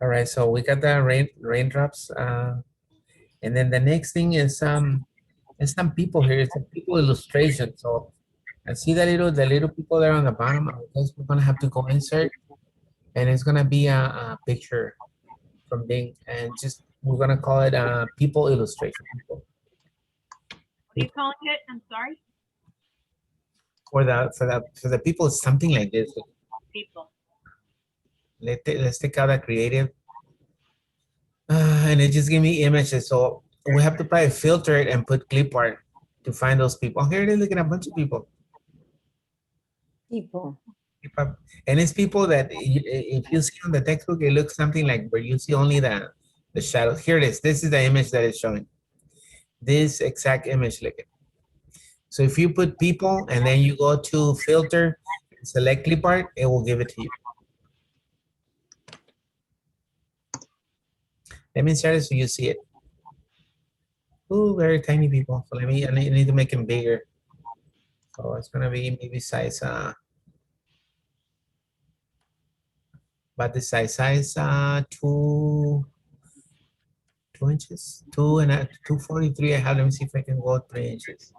All right, so we got the raindrops. And then the next thing is some people here. It's a people illustration. So I see the little people there on the bottom. I guess we're gonna have to go insert, and it's gonna be a picture from Bing, and just we're gonna call it people illustration. People. What are you calling it? I'm sorry. For the people, it's something like this. People. Let's take out a creative, and it just give me images. So we have to probably filter it and put clip art to find those people. Oh, here it is. Look at a bunch of people. People. And it's people that if you see on the textbook, it looks something like where you see only the shadows. Here it is. This is the image that is showing. This exact image, look at. So if you put people and then you go to filter, select clip art, it will give it to you. Let me share it so you see it. Oh, very tiny people. So I need to make them bigger. So it's gonna be maybe size but the size 2 inches, 243. I have. Let me see if I can go 3 inches.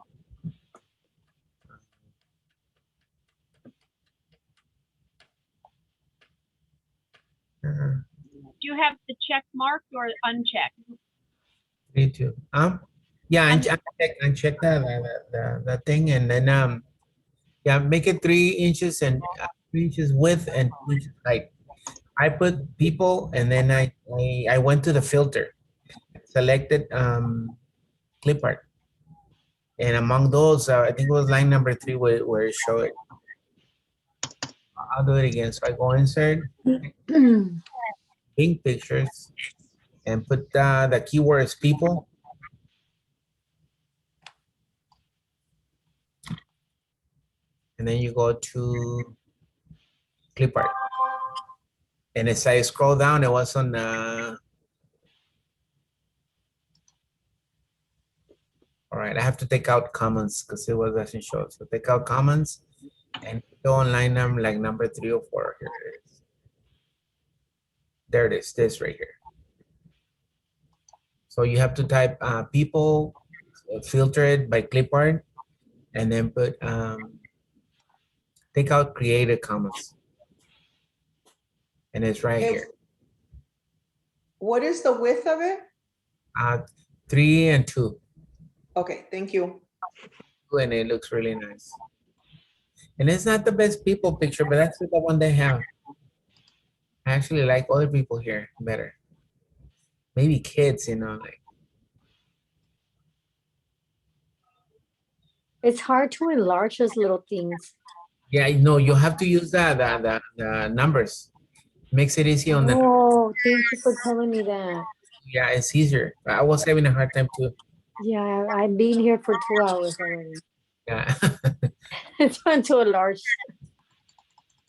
Do you have the check marked or unchecked? 3, 2. Yeah, uncheck the thing, and then yeah, make it 3 inches and 3 inches width and 2 inches height. I put people, and then I went to the filter, selected clip art, and among those, I think it was line number 3 where it showed it. I'll do it again. So I go insert pink pictures and put the keywords people. And then you go to clip art. And as I scroll down, it was on all right, I have to take out comments because it doesn't show. So take out comments and go on line number like number 3 or 4. Here it is. There it is, this right here. So you have to type people, filter it by clip art, and then put take out created comments. And it's right here. What is the width of it? 3 and 2. Okay, thank you. And it looks really nice. And it's not the best people picture, but that's the one they have. I actually like other people here better. Maybe kids, you know, like. It's hard to enlarge those little things. Yeah, no, you have to use the numbers. Makes it easy on the. Oh, thank you for telling me that. Yeah, it's easier. I was having a hard time too. Yeah, I've been here for 2 hours already. Yeah. It's trying to enlarge.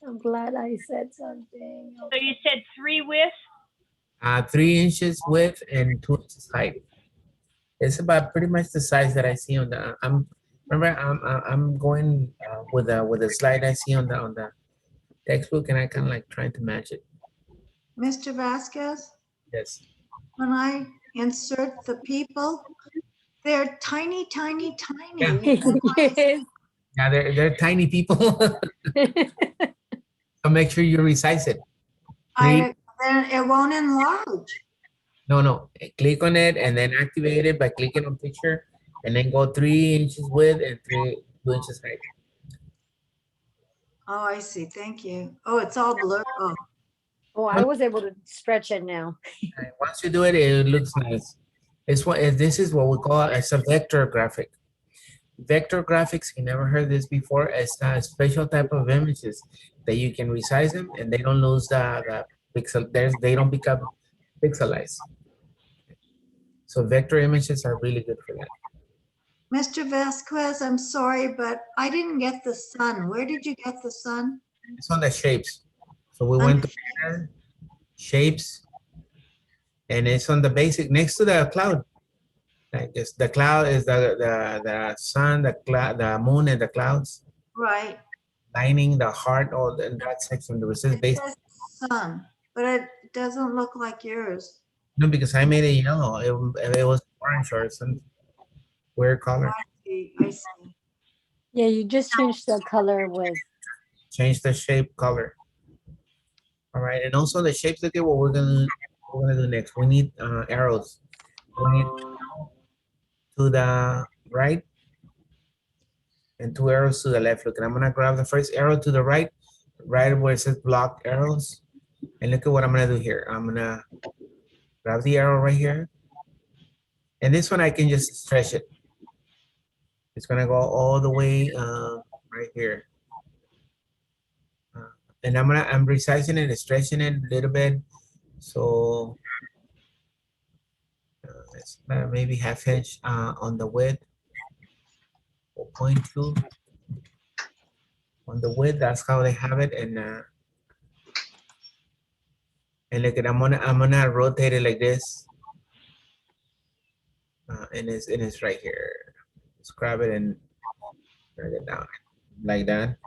I'm glad I said something. So you said 3 width? 3 inches width and 2 inches height. It's about pretty much the size that I see on the. I'm going with the slide I see on the textbook, and I kind of like trying to match it. Mr. Vasquez, Yes. when I insert the people, they're tiny, tiny, tiny. Yes. Yeah, they're tiny people. So make sure you resize it. Then it won't enlarge. No. Click on it and then activate it by clicking on picture, and then go 3 inches width and 2 inches height. Oh, I see. Thank you. Oh, it's all blurred. Oh. Oh, I was able to stretch it now. Once you do it, it looks nice. This is what we call it's a vector graphic. Vector graphics, you never heard this before, it's a special type of images that you can resize them and they don't lose the pixel. They don't become pixelized. So vector images are really good for that. Mr. Vasquez, I'm sorry, but I didn't get the sun. Where did you get the sun? It's on the shapes. So we went to shapes, And it's on the basic next to the cloud. Like it's the cloud is the sun, the cloud, the moon, and the clouds Right. lining the heart. All in that section. There was this It basic. says sun, but it doesn't look like yours. No, because I made it yellow. It was orange or some weird color. I see. Yeah, you just changed the color with. Change the shape, color. All right, and also the shapes. Look at what we're gonna do next. We need arrows. We need to the right and 2 arrows to the left. Look, and I'm gonna grab the first arrow to the right, right where it says block arrows. And look at what I'm gonna do here. I'm gonna grab the arrow right here. And this one I can just stretch it. It's gonna go all the way right here. And I'm resizing it and stretching it a little bit. So it's maybe ½ inch on the width, or 0.2 on the width. That's how they have it. And look at I'm gonna rotate it like this. And it's right here. Let's grab it and bring it down like that.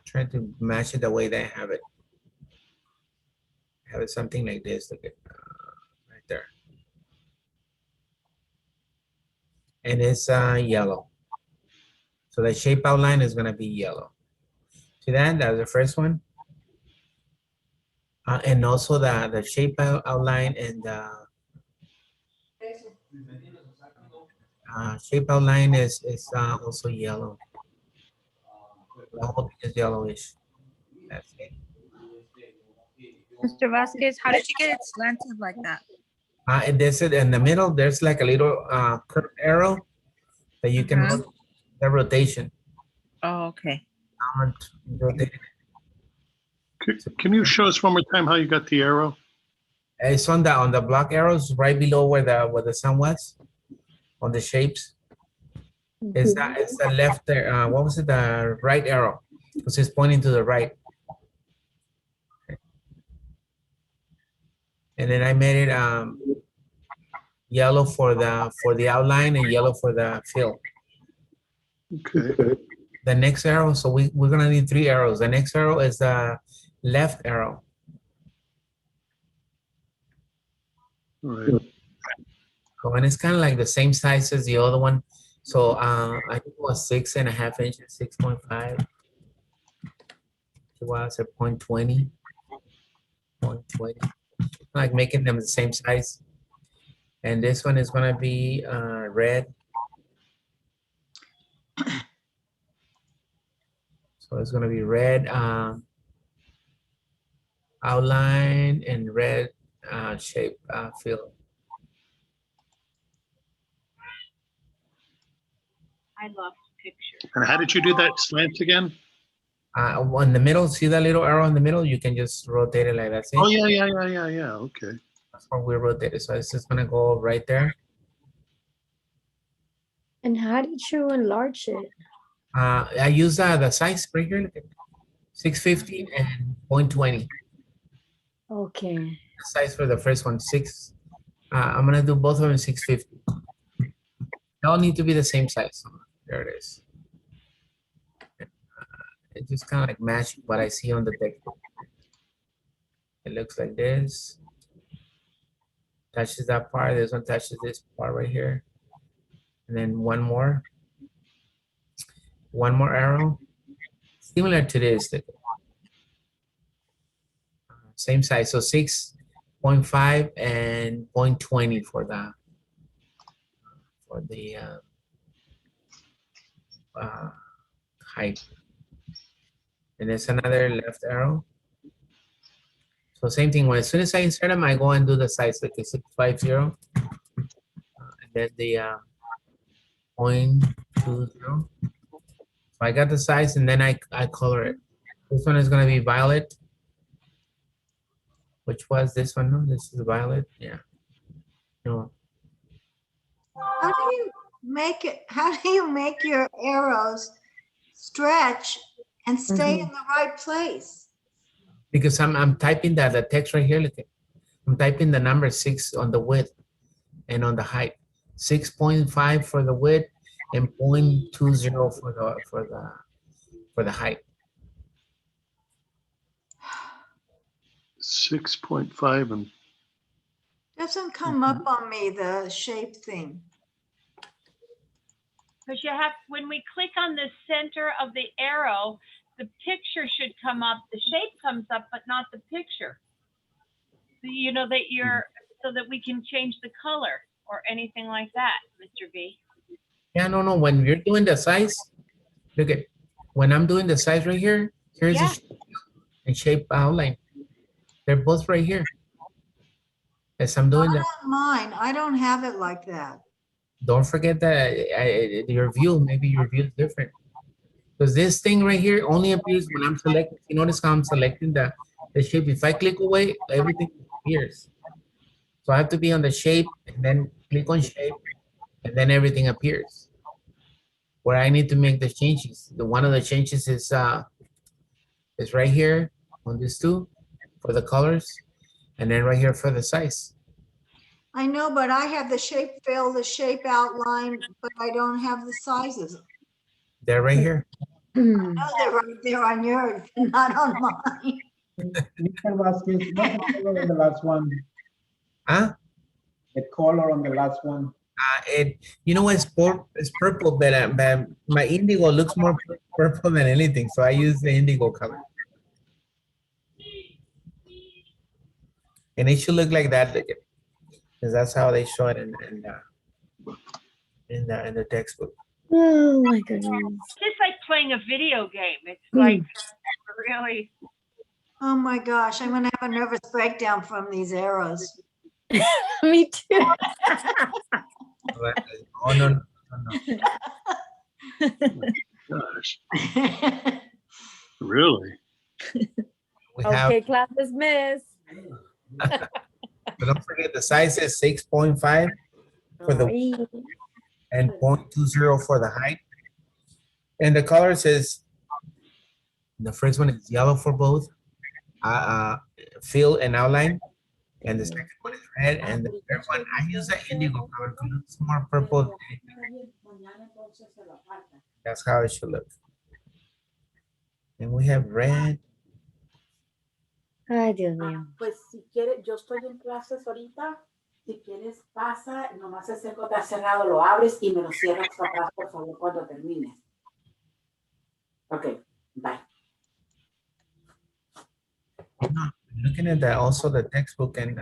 Trying to match it the way they have it. Have it something like this. Look at right there. And it's yellow. So the shape outline is gonna be yellow. See that? That's the first one. And also the shape outline and the shape outline is also yellow. The whole thing is yellowish. That's it. Mr. Vasquez, how did you get it slanted like that? And this is in the middle. There's like a little curved arrow that you can rotate the rotation. Oh, okay. Rotate. Can you show us one more time how you got the arrow? It's on the block arrows right below where the sun was, on the shapes. It's the left there. What was it? The right arrow, because it's pointing to the right. And then I made it yellow for the outline and yellow for the fill. Okay. The next arrow, so we're gonna need 3 arrows. The next arrow is the left arrow. All right. So, and it's kind of like the same size as the other one. So I think it was 6.5 inches, 6.5. It was a 0.20. 0.20. Like making them the same size. And this one is gonna be red. So it's gonna be red outline and red shape fill. I love pictures. And how did you do that slant again? On the middle, see that little arrow in the middle? You can just rotate it like that. See? Oh, yeah. Okay. That's what we rotated. So it's just gonna go right there. And how did you enlarge it? I use the size right here, 650 and 0.20. Okay. The size for the first one, 6. I'm gonna do both of them 650. They all need to be the same size. So there it is. It just kind of like matching what I see on the textbook. It looks like this. Touches that part. This one touches this part right here. And then one more arrow. Similar to this. Same size. So 6.5 and 0.20 for the height. And there's another left arrow. So same thing. As soon as I insert them, I go and do the size, like a 650. And then the 0.20. So I got the size, and then I color it. This one is going to be violet. Which was this one? No, this is violet. Yeah. No. How do you make it? How do you make your arrows stretch and stay in the right place? Because I'm typing the text right here. Look, I'm typing the number 6 on the width and on the height. 6.5 for the width and 0.20 for the height. 6.5 and Doesn't come up on me, the shape thing. Because you have, when we click on the center of the arrow, the picture should come up, the shape comes up, but not the picture. So, you know, that you're, so that we can change the color or anything like that, Mr. B. Yeah, no. When you're doing the size, look at, when I'm doing the size right here, here's Yeah. the shape and shape outline. They're both right here. As I'm doing Not that, on mine. I don't have it like that. don't forget that your view, maybe your view is different. Because this thing right here only appears when I'm selecting. You notice how I'm selecting the shape. If I click away, everything appears. So I have to be on the shape and then click on shape and then everything appears. Where I need to make the changes. One of the changes is right here on this two for the colors, and then right here for the size. I know, but I have the shape fill, the shape outline, but I don't have the sizes. They're right here. No, they're right there on yours, not on mine. Mr. Vasquez, what's the color on the last one? Huh? The color on the last one. You know what? It's purple, but my indigo looks more purple than anything, so I use the indigo color. And it should look like that, because that's how they show it in the textbook. Oh my goodness. It's just like playing a video game. It's like really. Oh my gosh, I'm gonna have a nervous breakdown from these arrows. Me too. Oh no. gosh, really? We have, Okay, class dismissed. but don't forget the size is 6.5 for the and 0.20 for the height. And the colors is, the first one is yellow for both, fill and outline. And the second one is red, and the third one, I use the indigo color because it's more purple. That's how it should look. And we have red. Ay, Dios mío. Pues si quieres, yo estoy en clases ahorita. Si quieres, pasa, nomás ese está cerrado, lo abres y me lo cierras para atrás, por favor, cuando termines. Ok, bye. Looking at that, also the textbook and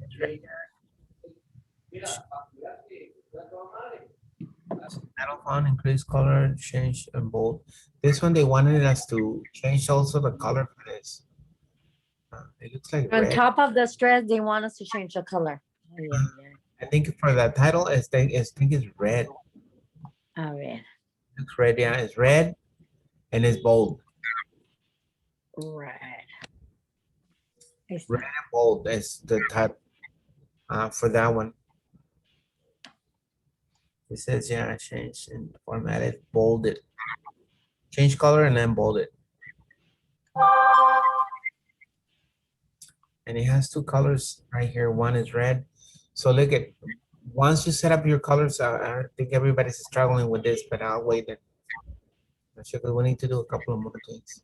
it's right here. Metal font, increase color, change and bold. This one they wanted us to change also the color for this. It looks like On red. top of the stress, they want us to change the color. Oh, yeah. I think for the title, I think it's red. Oh, red. Looks red, yeah, it's red and it's bold. Red. Red and bold is the type for that one. It says, yeah, change and format it, bold it. Change color and then bold it. And it has two colors right here. One is red. So look at, once you set up your colors, I think everybody's struggling with this, but I'll wait then. We need to do a couple of more things.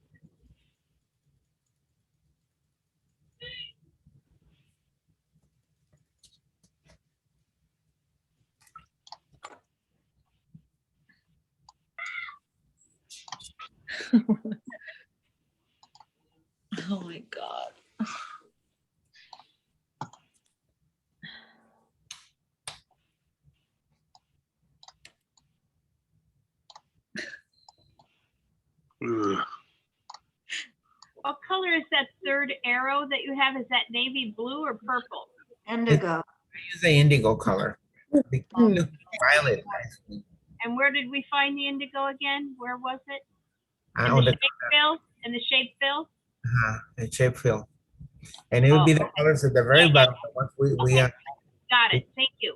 Oh my God. Ugh. What color is that third arrow that you have? Is that navy blue or purple? Indigo. I use the indigo color. They look violet. And where did we find the indigo again? Where was it? In On the the shape fill? In the shape fill? the shape fill. And it would be the colors at the very bottom. Once we Got it. Thank you.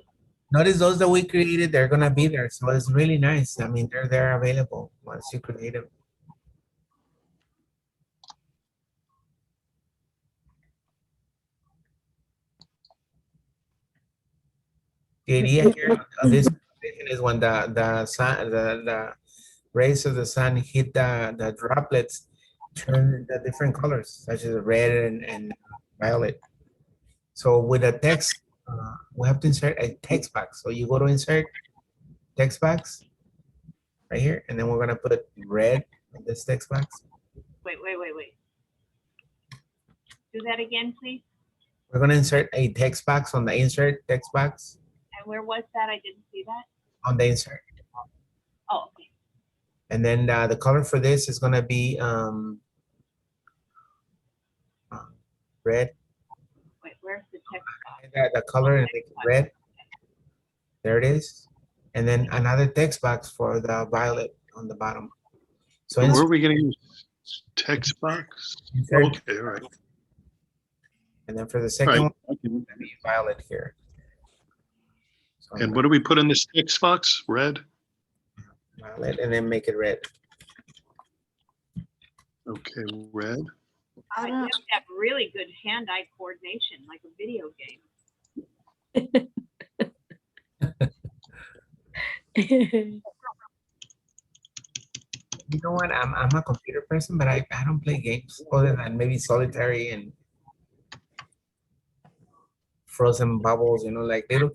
notice those that we created, they're gonna be there. So it's really nice. I mean, they're available. once you create them. The idea here of this is when the sun, the rays of the sun hit the droplets, turn the different colors, such as red and violet. So with a text, we have to insert a text box. So you go to insert text box right here, and then we're gonna put red in this text box. Wait. Do that again, please. We're gonna insert a text box on the insert text box And where was that? I didn't see that. on the insert. Oh, okay. And then the color for this is gonna be red. Wait, where's the text box? The color and make it red. There it is. And then another text box for the violet on the bottom. So Where are we getting this text box? insert, Okay, all right. and then for the second Right. one, it's gonna be violet here. So And what do we put in this text box? Red? violet, and then make it red. Okay, red. I You don't, have to have really good hand-eye coordination, like a video game. You know what? I'm a computer person, but I don't play games other than maybe solitary and frozen bubbles, you know, like little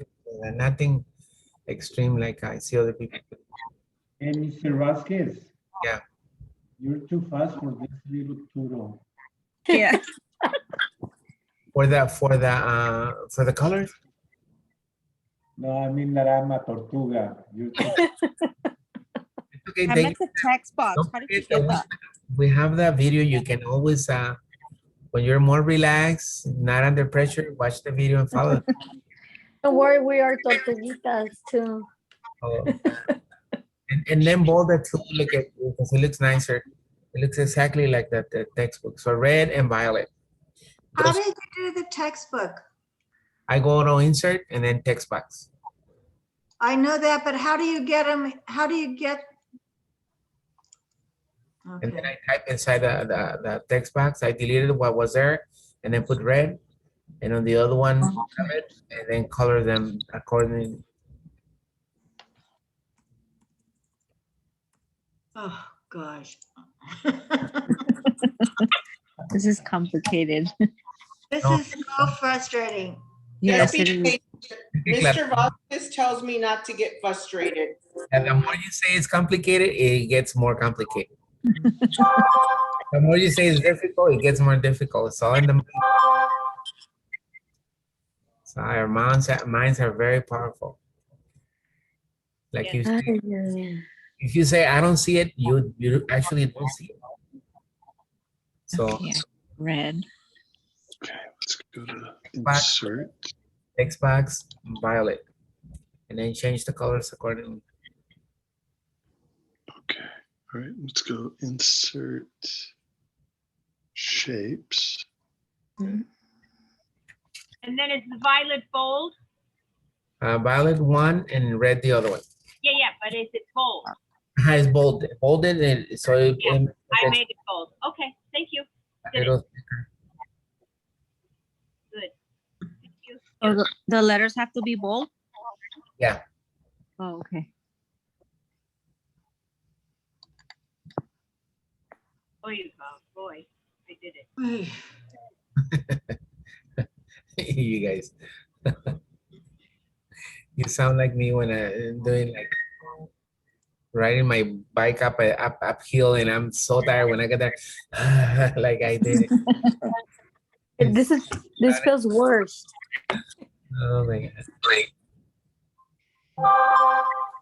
nothing extreme like I see other people. Hey, Mr. Vasquez. Yeah. You're too fast for this little turtle. Yeah. For the colors, No, I mean that I'm a tortuga. You're too it's okay. I They, meant the text box. don't How did you forget get that that? we have that video. You can always when you're more relaxed, not under pressure, watch the video and follow. Don't worry, we are tortuguitas too. Oh. And then bold the two, look at because it looks nicer. It looks exactly like the textbook. So red and violet. how Those- did you do the textbook? I go to insert and then text box. I know that, but how do you get them? How do you get? And then Okay. I type inside the text box. I deleted what was there and then put red. And on the other one, violet, and then color them accordingly. Oh, gosh. This is complicated. This No. is so frustrating. Yes, Just it be is. patient. Mr. Vasquez tells me not to get frustrated. And the more you say it's complicated, it gets more complicated. The more you say it's difficult, it gets more difficult. It's all in the mind. So our minds are very powerful. Like you say, if you say I don't see it, you actually don't see it. So Okay, red. Okay, let's go to Box. insert. text box violet, and then change the colors accordingly. Okay, all right, let's go insert shapes. And then is the violet bold? Violet one and red the other one. Yeah, but is it bold? It's bolded, and so it, Yeah, it- I made it bold. Okay, thank you. a little Good. Thank you. Oh, the letters have to be bold? Yeah. Oh, okay. Boy, I did it. you guys. You sound like me when I'm doing like riding my bike uphill, and I'm so tired when I get there. Like I did it. This feels worse. Oh my god.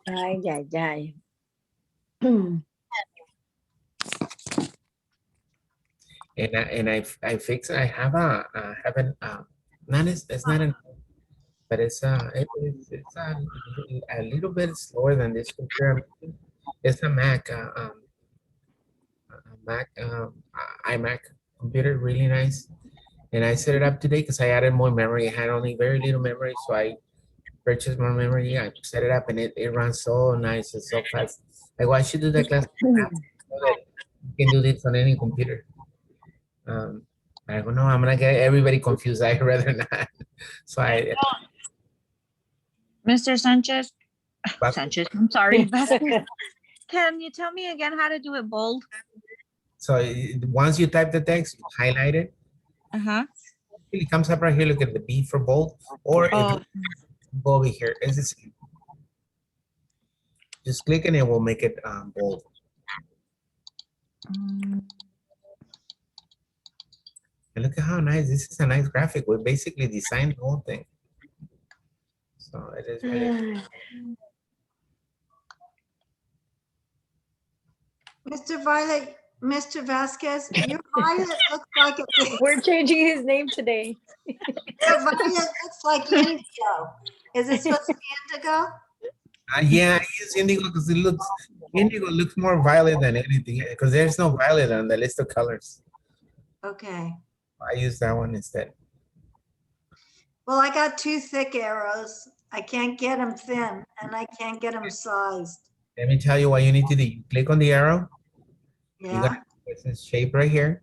Ay, ay, ay. And I fix it. I have it's not an, but it's a little bit slower than this computer. It's a Mac iMac computer, really nice. And I set it up today because I added more memory. I had only very little memory, so I purchased more memory. I set it up and it runs so nice and so fast. Like, why should do that class? So that you can do this on any computer. I don't know. I'm gonna get everybody confused. I'd rather not. So Mr. Sanchez, but Sanchez, I'm sorry. Vasquez, can you tell me again how to do it bold? so once you type the text, you highlight it. Uh-huh. It comes up right here. Look at the B for bold, or if Oh, you go over here, it's the same. Just click and it will make it bold. mm, And look at how nice, this is a nice graphic. We basically designed the whole thing. So it is really, Mr. Violet, Mr. Vasquez, your violet looks like a, We're changing his name today. your violet looks like indigo. Is it supposed to be indigo? yeah, I use indigo because indigo looks more violet than anything because there's no violet on the list of colors. Okay. I use that one instead. Well, I got two thick arrows. I can't get them thin and I can't get them sized. Let me tell you what you need to do. You click on the arrow. You Yeah. got this shape right here.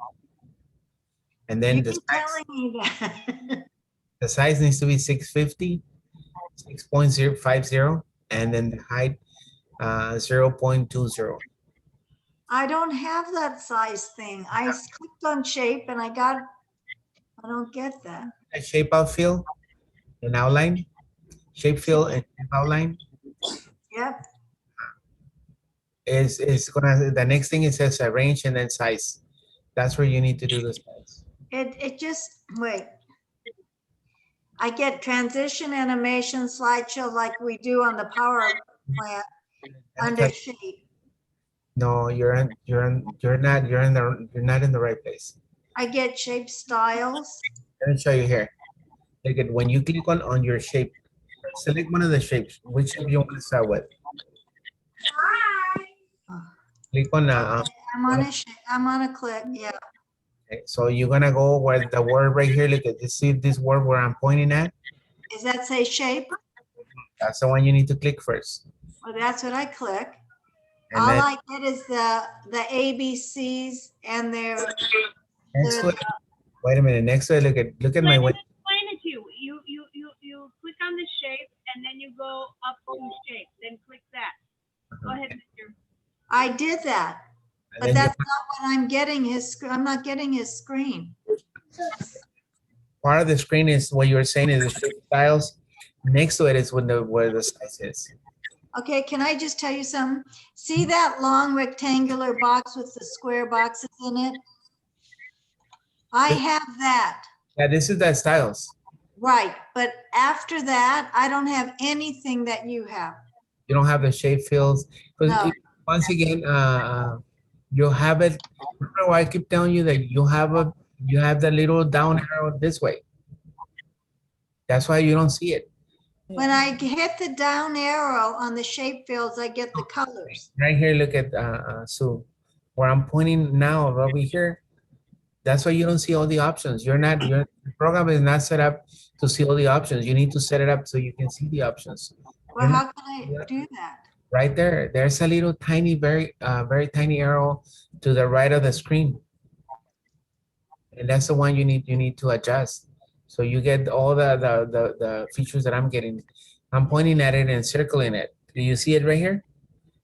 And then You the keep size, telling me that. the size needs to be 650, 6.050, and then the height 0.20. I don't have that size thing. I clicked on shape and I don't get that. A shape out fill and outline. Shape fill and shape outline. Yep. Is gonna, the next thing it says arrange and then size. That's where you need to do the size. It just, wait. I get transition animation slideshow like we do on the power plant under shape. No, you're not in the right place. I get shape styles. Let me show you here. Look at when you click on your shape, select one of the shapes. Which shape you want to start with? Click on I'm on a shape. I'm on a click. Yeah. okay, so you're gonna go where the word right here. Look at this. See this word where I'm pointing at? Does that say shape? That's the one you need to click first. Well, that's what I click. And All then I get is the ABCs and their. next to it, wait a minute. Next to it, look at my Let me window. explain it to you. You click on the shape and then you go up to shape, then click that. Go ahead, Mr. I did that, And but then that's not what I'm getting I'm not getting his screen. part of the screen is what you were saying is the shape styles. Next to it is where the size is. Okay, can I just tell you something? See that long rectangular box with the square boxes in it? I have that, Yeah, this is the styles. right, but after that, I don't have anything that you have. You don't have the shape fills. Because No. once again, you'll have it. Remember why I keep telling you that you have the little down arrow this way. That's why you don't see it. When I hit the down arrow on the shape fields, I get the colors. Right here, look at Sue. Where I'm pointing now over here, that's why you don't see all the options. Your program is not set up to see all the options. You need to set it up so you can see the options. Well, how can I do that? Right there, there's a little tiny, very tiny arrow to the right of the screen. And that's the one you need to adjust. So you get all the features that I'm getting. I'm pointing at it and circling it. Do you see it right here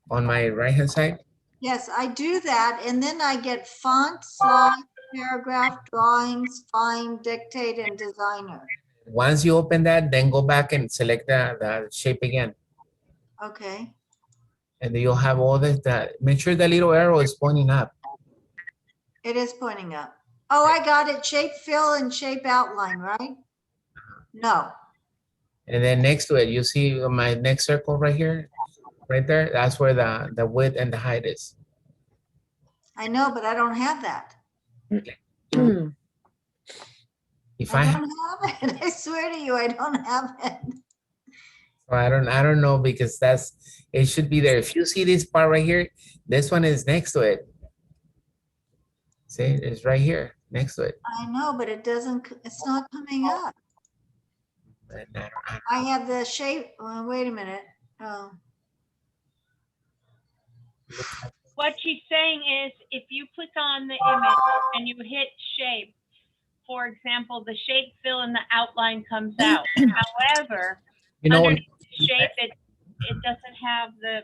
on my right-hand side? Yes, I do that, and then I get font, slide, paragraph, drawings, find, dictate, and designer. Once you open that, then go back and select the shape again. Okay. And then you'll have all make sure the little arrow is pointing up. It is pointing up. Oh, I got it. Shape fill and shape outline, right? No. And then next to it, you see my next circle right here, right there. That's where the width and the height is. I know, but I don't have that. If I don't have it. I swear to you, I don't have it. I don't know because it should be there. If you see this part right here, this one is next to it. See, it's right here next to it. I know, but it's not coming up. I have the shape, wait a minute. Oh. What she's saying is if you click on the image and you hit shape, for example, the shape fill in the outline comes out. However, You know, underneath the shape, it doesn't have the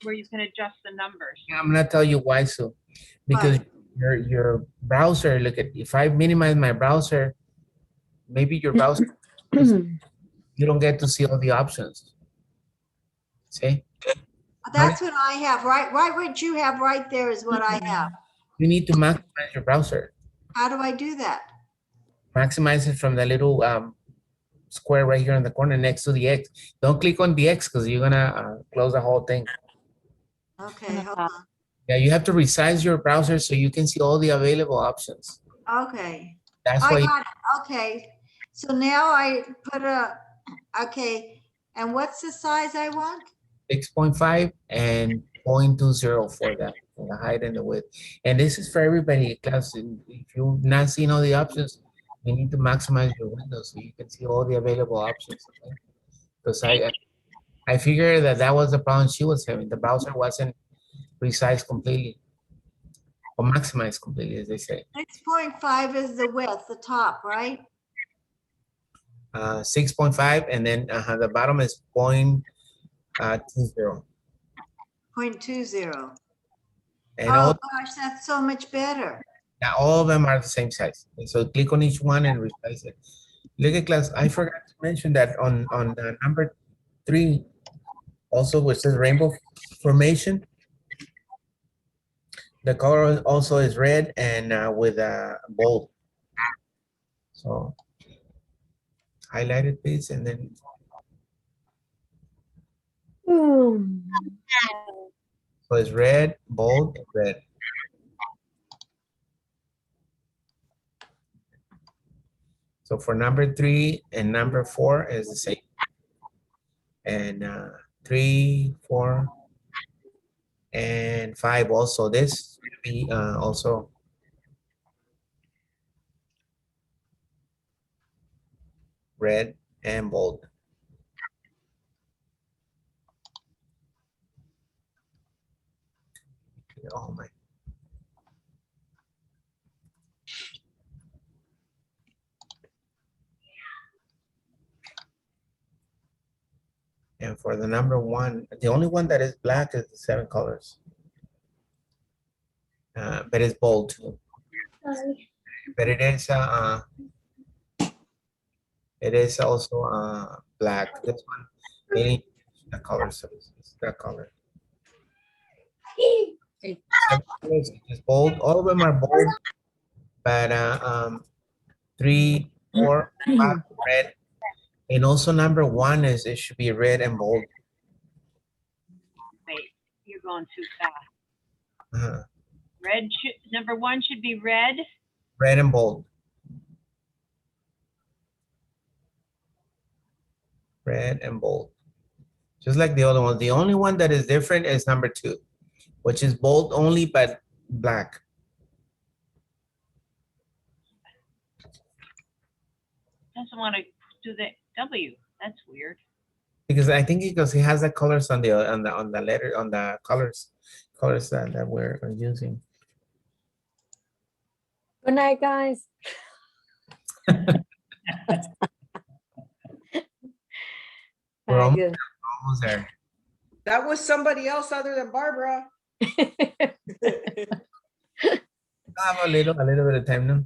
where you can adjust the numbers. I'm gonna tell you why, so because your browser, look at, if I minimize my browser, maybe your browser, you don't get to see all the options. See? That's what I have, right? What you have right there is what I have. You need to maximize your browser. How do I do that? Maximize it from the little square right here in the corner next to the X. Don't click on the X because you're gonna close the whole thing. Okay, hold on. Yeah, you have to resize your browser so you can see all the available options. Okay. That's I why got it. Okay. So now I put okay. And what's the size I want? 6.5 and 0.20 for that, for the height and the width. And this is for everybody, class. If you've not seen all the options, you need to maximize your window so you can see all the available options. Because I figured that was the problem she was having. The browser wasn't resized completely or maximized completely, as they say. 6.5 is the width, the top, right? 6.5, and then the bottom is 0.20. 0.20. And Oh all, gosh, that's so much better. now all of them are the same size. And so click on each one and resize it. Look at class. I forgot to mention that on number 3, also which says rainbow formation, the color also is red and with a bold. So highlight it, please, and then so it's red, bold, and red. So for number 3 and number 4 is the same. And 3, 4, and 5 also. This will be also red and bold. Oh my. And for the number 1, the only one that is black is the 7 colors. But it's bold too. But it is also black. This one, they need the color, so it's that color. It's bold. All of them are bold, but 3, 4, 5 red, and also number 1 is it should be red and bold. Wait, you're going too fast. Number 1 should be red. Red and bold. Red and bold. Just like the other one. The only one that is different is number 2, which is bold only but black. Doesn't want to do the W. That's weird. Because I think because he has the colors on the letter on the colors that we're using. Good night, guys. We're almost there. That was somebody else other than Barbara. I have a little bit of time now.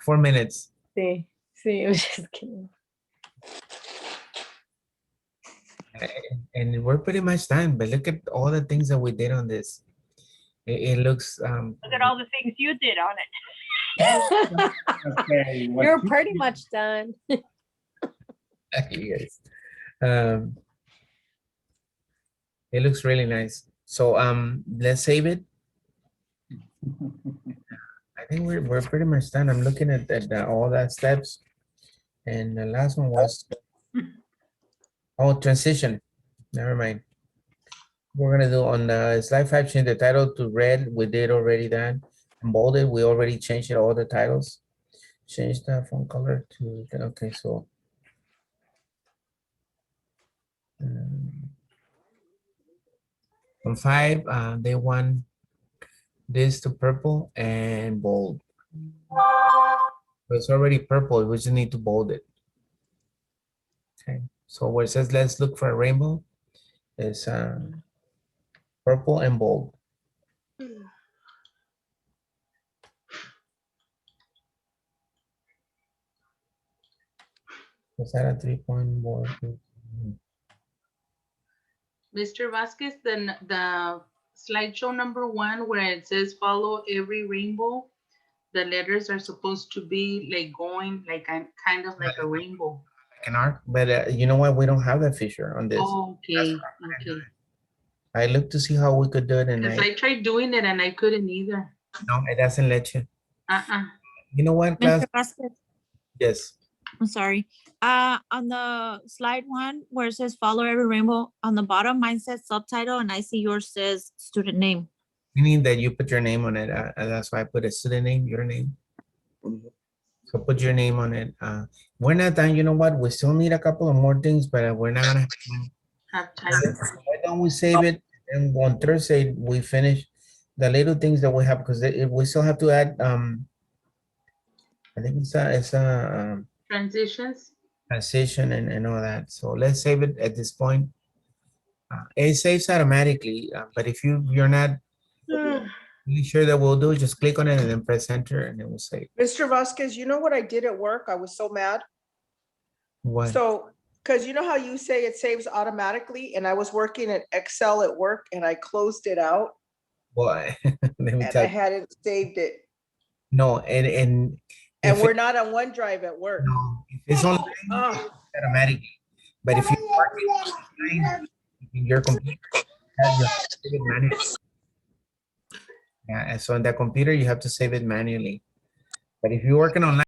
4 minutes. See, I was just kidding. And we're pretty much done, but look at all the things that we did on this. It looks Look at all the things you did on it. Okay, what You're you- pretty much done. yes. It looks really nice. So let's save it. I think we're pretty much done. I'm looking at all that steps, and the last one was transition. Never mind. We're gonna do on slide 5, change the title to red. We did already that. And bolded, we already changed all the titles. Change the font color to okay. So On 5, they want this to purple and bold. It's already purple, we just need to bold it. Okay, so where it says let's look for a rainbow, it's purple and bold. Was that a 3-point board? Mr. Vasquez, the slideshow number 1 where it says follow every rainbow, the letters are supposed to be like going like kind of like a rainbow. Like an arc, but you know what? We don't have that feature on this. Okay, okay. I looked to see how we could do it, and Because I tried doing it and I couldn't either. no, it doesn't let you. Uh-uh. You know what, class? Mr. Vasquez, Yes. I'm sorry. On the slide 1 where it says follow every rainbow, on the bottom, mine says subtitle and I see yours says student name. Meaning that you put your name on it. That's why I put a student name, your name. So put your name on it. We're not done. You know what? We still need a couple of more things, but we're not gonna Have time. why don't we save it? And on Thursday we finish the little things that we have, because we still have to add. I think it's a Transitions. transition and all that. So let's save it at this point. It saves automatically, but if you're not really sure that we'll do, just click on it and then press enter and it will save. Mr. Vasquez, you know what I did at work? I was so mad. What? So, because you know how you say it saves automatically, and I was working at Excel at work and I closed it out Boy, let me and tell I you. hadn't saved it. No, and And if we're not on OneDrive at work. no, if it's on Oh, automatically, but if you work it online in your computer, you have to save it manually. Yeah, and so on that computer you have to save it manually. But if you're working online.